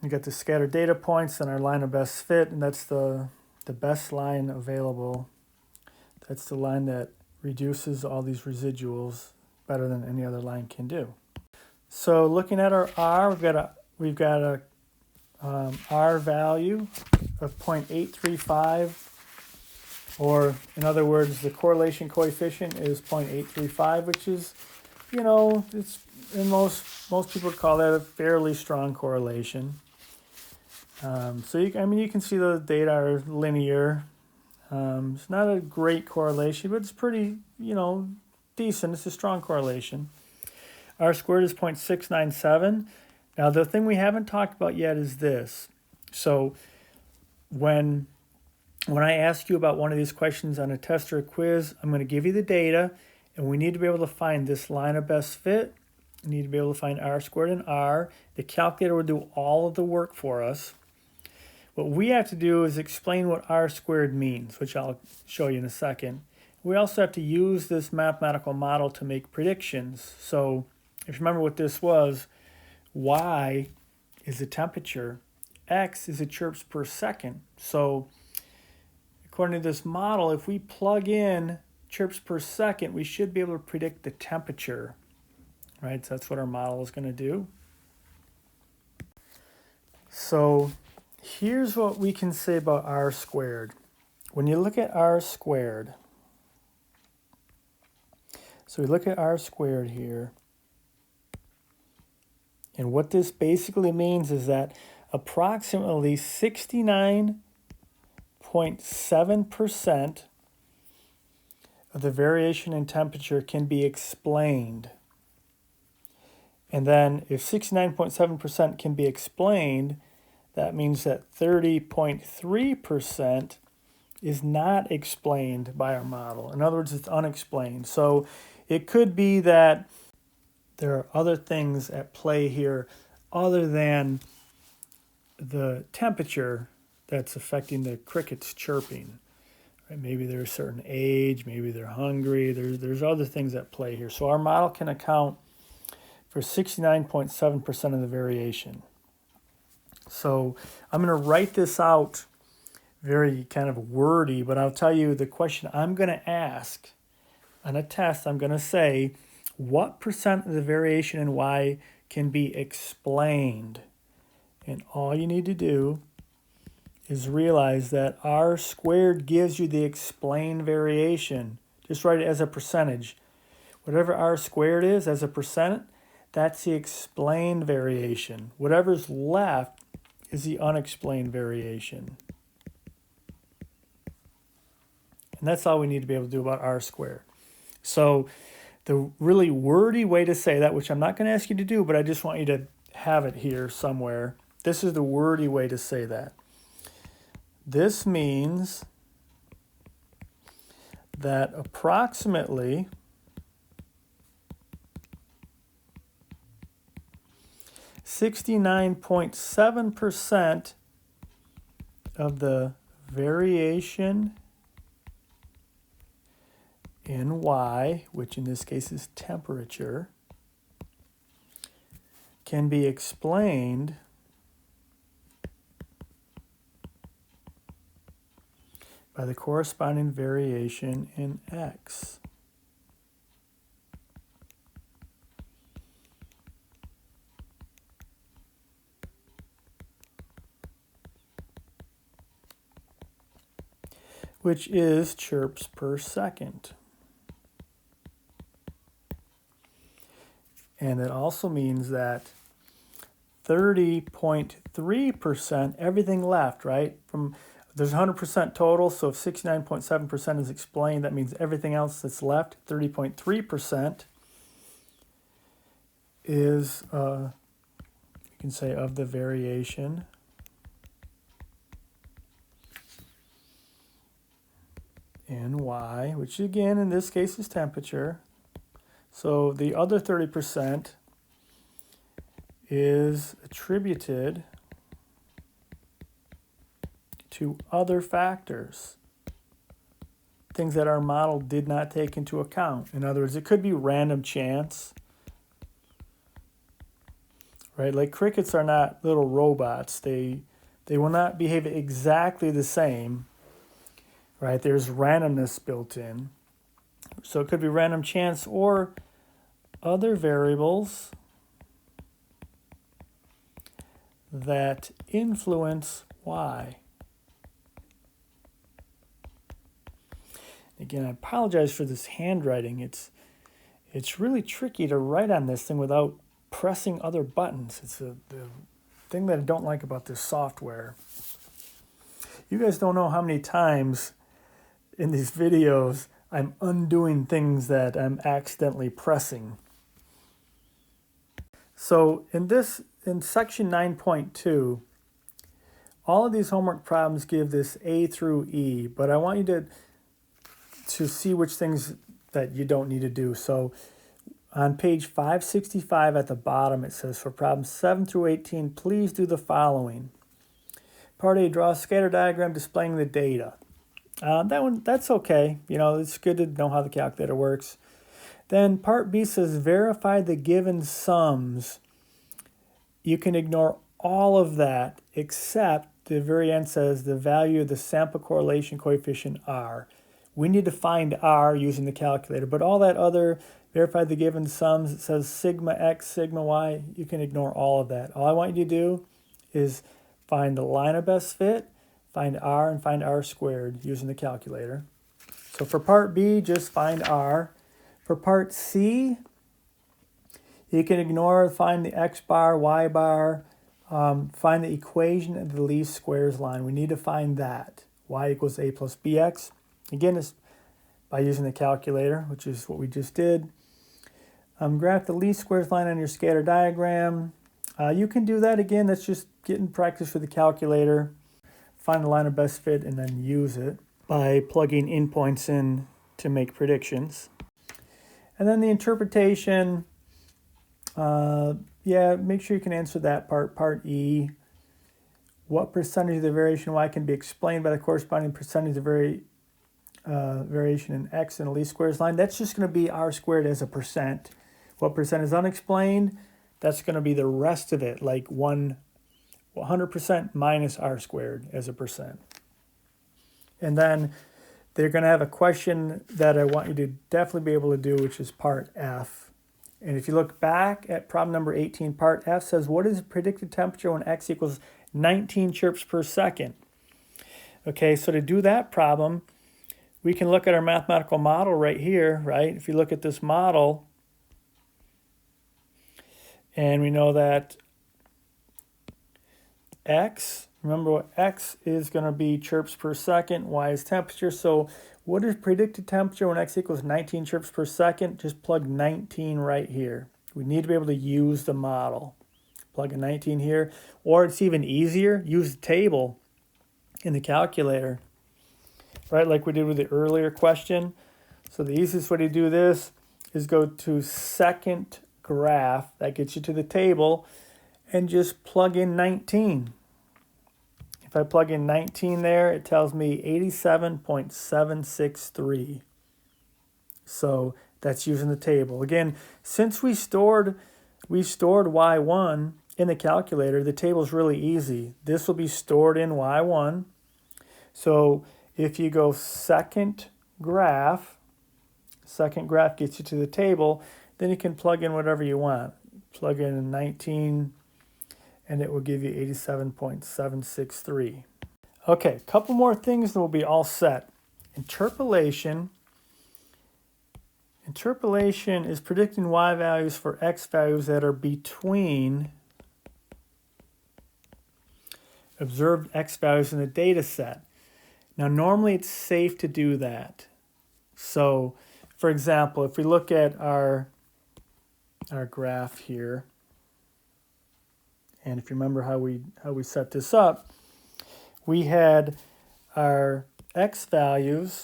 Speaker 1: you got the scattered data points and our line of best fit, and that's the best line available. That's the line that reduces all these residuals better than any other line can do. So looking at our R, we've got a R value of 0.835, or in other words, the correlation coefficient is 0.835, which is, it's in most people would call that a fairly strong correlation. So you can see the data are linear. It's not a great correlation, but it's pretty, decent. It's a strong correlation. R squared is 0.697. Now, the thing we haven't talked about yet is this. So when I ask you about one of these questions on a test or a quiz, I'm going to give you the data, and we need to be able to find this line of best fit. We need to be able to find R squared and R. The calculator will do all of the work for us. What we have to do is explain what R squared means, which I'll show you in a second. We also have to use this mathematical model to make predictions. So if you remember what this was, Y is the temperature, X is the chirps per second. So according to this model, if we plug in chirps per second, we should be able to predict the temperature, right? So that's what our model is going to do. So here's what we can say about R squared. When you look at R squared, so we look at R squared here, and what this basically means is that approximately 69.7% of the variation in temperature can be explained. And then if 69.7% can be explained, that means that 30.3% is not explained by our model. In other words, it's unexplained. So it could be that there are other things at play here other than the temperature that's affecting the crickets chirping. Right? Maybe they're a certain age, maybe they're hungry. There's other things at play here. So our model can account for 69.7% of the variation. So I'm going to write this out very kind of wordy, but I'll tell you the question I'm going to ask on a test. I'm going to say, what percent of the variation in Y can be explained? And all you need to do is realize that R squared gives you the explained variation. Just write it as a percentage. Whatever R squared is as a percent, that's the explained variation. Whatever's left is the unexplained variation. And that's all we need to be able to do about R squared. So the really wordy way to say that, which I'm not going to ask you to do, but I just want you to have it here somewhere. This is the wordy way to say that. This means that approximately 69.7% of the variation in Y, which in this case is temperature, can be explained by the corresponding variation in X. which is chirps per second. And it also means that 30.3%, everything left, right? There's 100% total, so if 69.7% is explained, that means everything else that's left, 30.3%, is, you can say, of the variation in Y, which again, in this case, is temperature. So the other 30% is attributed to other factors, things that our model did not take into account. In other words, it could be random chance, right? Like crickets are not little robots. They will not behave exactly the same, right? There's randomness built in. So it could be random chance or other variables that influence Y. Again, I apologize for this handwriting. It's really tricky to write on this thing without pressing other buttons. It's the thing that I don't like about this software. You guys don't know how many times in these videos I'm undoing things that I'm accidentally pressing. So in section 9.2, all of these homework problems give this A through E, but I want you to see which things that you don't need to do. So on page 565 at the bottom, it says for problems 7 through 18, please do the following. Part A, draw a scatter diagram displaying the data. That's okay. You know, it's good to know how the calculator works. Then part B says verify the given sums. You can ignore all of that except the very end says the value of the sample correlation coefficient R. We need to find R using the calculator, but all that other verify the given sums, it says sigma X, sigma Y, you can ignore all of that. All I want you to do is find the line of best fit, find R, and find R squared using the calculator. So for part B, just find R. For part C, you can find the X bar, Y bar, find the equation of the least squares line. We need to find that. Y equals A plus BX. Again, it's by using the calculator, which is what we just did. Graph the least squares line on your scatter diagram. You can do that again. That's just getting practice with the calculator. Find the line of best fit and then use it by plugging endpoints in to make predictions. And then the interpretation, make sure you can answer that part. Part E, what percentage of the variation Y can be explained by the corresponding percentage of variation in X in the least squares line? That's just going to be R squared as a percent. What percent is unexplained? That's going to be the rest of it, like 100% minus R squared as a percent. And then they're going to have a question that I want you to definitely be able to do, which is part F. And if you look back at problem number 18, part F says, what is the predicted temperature when X equals 19 chirps per second? Okay, so to do that problem, we can look at our mathematical model right here, right? If you look at this model, and we know that X, remember what X is going to be chirps per second, Y is temperature. So what is predicted temperature when X equals 19 chirps per second? Just plug 19 right here. We need to be able to use the model. Plug a 19 here. Or it's even easier, use the table in the calculator, right? Like we did with the earlier question. So the easiest way to do this is go to second graph. That gets you to the table. And just plug in 19. If I plug in 19 there, it tells me 87.763. So that's using the table. Again, since we stored Y1 in the calculator, the table's really easy. This will be stored in Y1. So if you go second graph gets you to the table, then you can plug in whatever you want. Plug in 19, and it will give you 87.763. Okay, a couple more things and we'll be all set. Interpolation is predicting y values for x values that are between observed x values in the data set. Now, normally it's safe to do that. So, for example, if we look at our graph here, and if you remember how we set this up, we had our x values.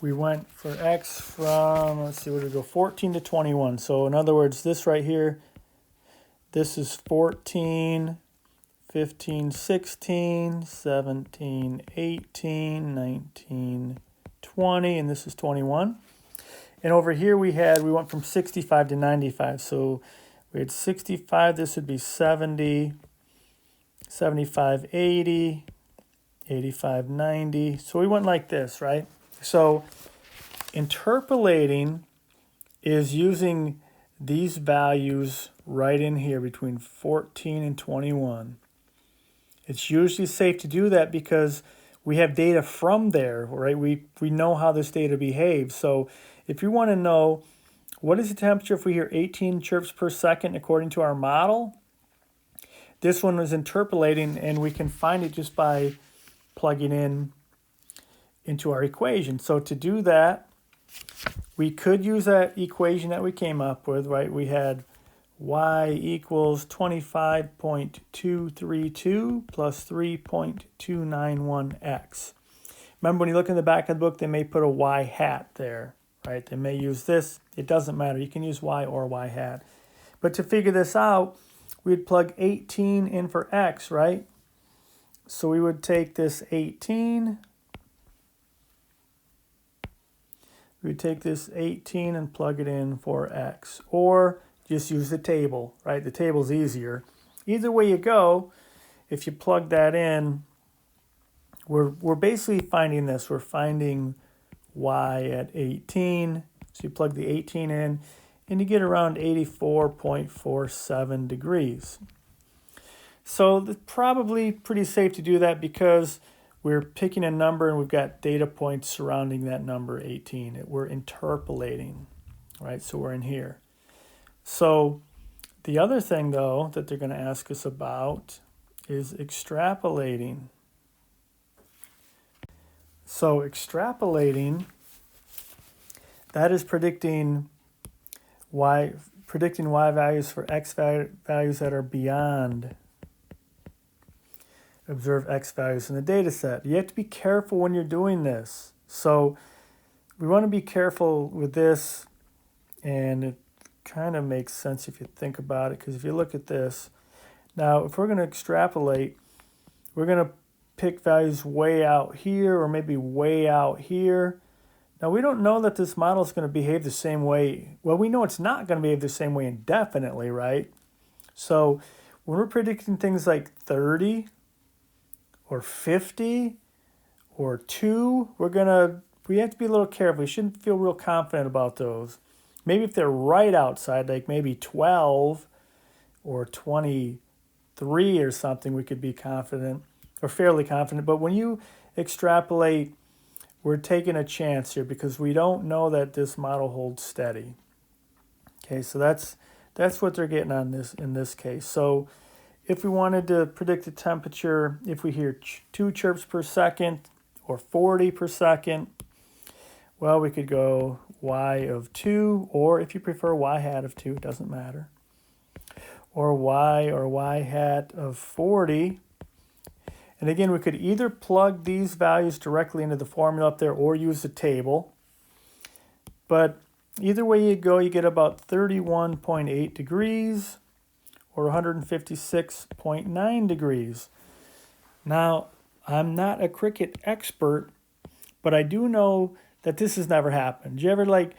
Speaker 1: We went for x from, let's see, where did it go? 14 to 21. So in other words, this right here, this is 14, 15, 16, 17, 18, 19, 20, and this is 21. And over here we went from 65 to 95. So we had 65, this would be 70, 75, 80, 85, 90. So we went like this, right? So interpolating is using these values right in here between 14 and 21. It's usually safe to do that because we have data from there, right? We know how this data behaves. So if you want to know what is the temperature if we hear 18 chirps per second according to our model, this one was interpolating, and we can find it just by plugging into our equation. So to do that, we could use that equation that we came up with, right? We had y equals 25.232 plus 3.291x. Remember, when you look in the back of the book, they may put a y hat there, right? They may use this. It doesn't matter. You can use y or y hat. But to figure this out, we'd plug 18 in for x, right? So we would take this 18. We'd take this 18 and plug it in for x. Or just use the table, right? The table's easier. Either way you go, if you plug that in, we're basically finding this. We're finding y at 18. So you plug the 18 in, and you get around 84.47 degrees. So it's probably pretty safe to do that because we're picking a number and we've got data points surrounding that number 18. We're interpolating, right? So we're in here. So the other thing, though, that they're going to ask us about is extrapolating. So extrapolating, that is predicting y values for x values that are beyond observed x values in the data set. You have to be careful when you're doing this. So we want to be careful with this, and it kind of makes sense if you think about it, because if you look at this, now if we're going to extrapolate, we're going to pick values way out here or maybe way out here. Now we don't know that this model is going to behave the same way. Well, we know it's not going to behave the same way indefinitely, right? So when we're predicting things like 30 or 50 or 2, we have to be a little careful. We shouldn't feel real confident about those. Maybe if they're right outside, like maybe 12 or 23 or something, we could be confident or fairly confident. But when you extrapolate, we're taking a chance here because we don't know that this model holds steady. Okay, so that's what they're getting on this in this case. So if we wanted to predict the temperature, if we hear 2 chirps per second or 40 per second, well, we could go y of 2, or if you prefer y hat of 2, it doesn't matter. Or y hat of 40. And again, we could either plug these values directly into the formula up there or use the table. But either way you go, you get about 31.8 degrees or 156.9 degrees. Now, I'm not a cricket expert, but I do know that this has never happened. Did you ever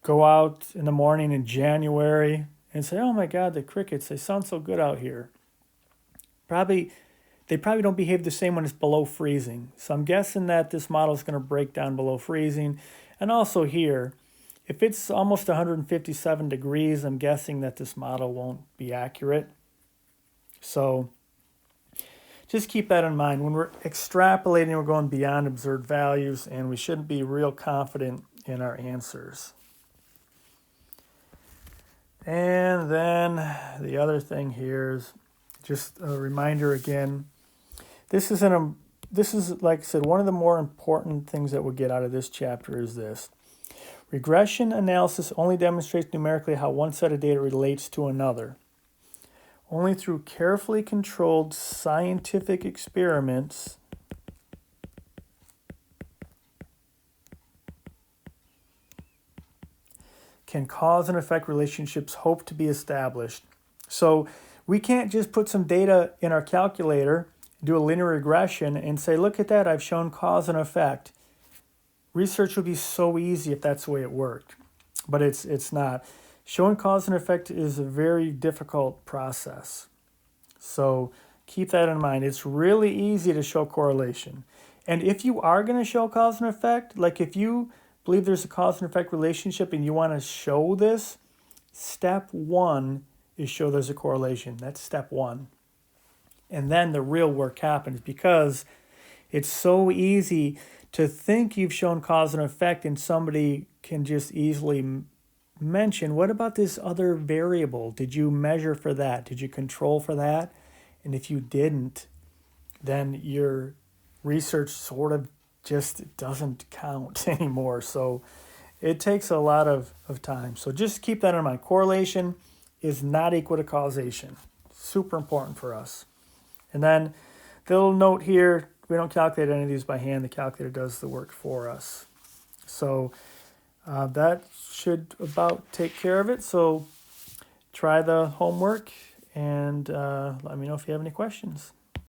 Speaker 1: go out in the morning in January and say, oh my God, the crickets, they sound so good out here? They probably don't behave the same when it's below freezing. So I'm guessing that this model is going to break down below freezing. And also here, if it's almost 157 degrees, I'm guessing that this model won't be accurate. So just keep that in mind. When we're extrapolating, we're going beyond observed values, and we shouldn't be real confident in our answers. And then the other thing here is just a reminder again. This is, like I said, one of the more important things that we'll get out of this chapter is this. Regression analysis only demonstrates numerically how one set of data relates to another. Only through carefully controlled scientific experiments can cause and effect relationships hope to be established. So we can't just put some data in our calculator, do a linear regression, and say, look at that, I've shown cause and effect. Research would be so easy if that's the way it worked, but it's not. Showing cause and effect is a very difficult process. So keep that in mind. It's really easy to show correlation. And if you are going to show cause and effect, like if you believe there's a cause and effect relationship and you want to show this, step one is show there's a correlation. That's step one. And then the real work happens, because it's so easy to think you've shown cause and effect and somebody can just easily mention, what about this other variable? Did you measure for that? Did you control for that? And if you didn't, then your research sort of just doesn't count anymore. So it takes a lot of time. So just keep that in mind. Correlation is not equal to causation. Super important for us. And then the little note here, we don't calculate any of these by hand. The calculator does the work for us. So that should about take care of it. So try the homework and let me know if you have any questions.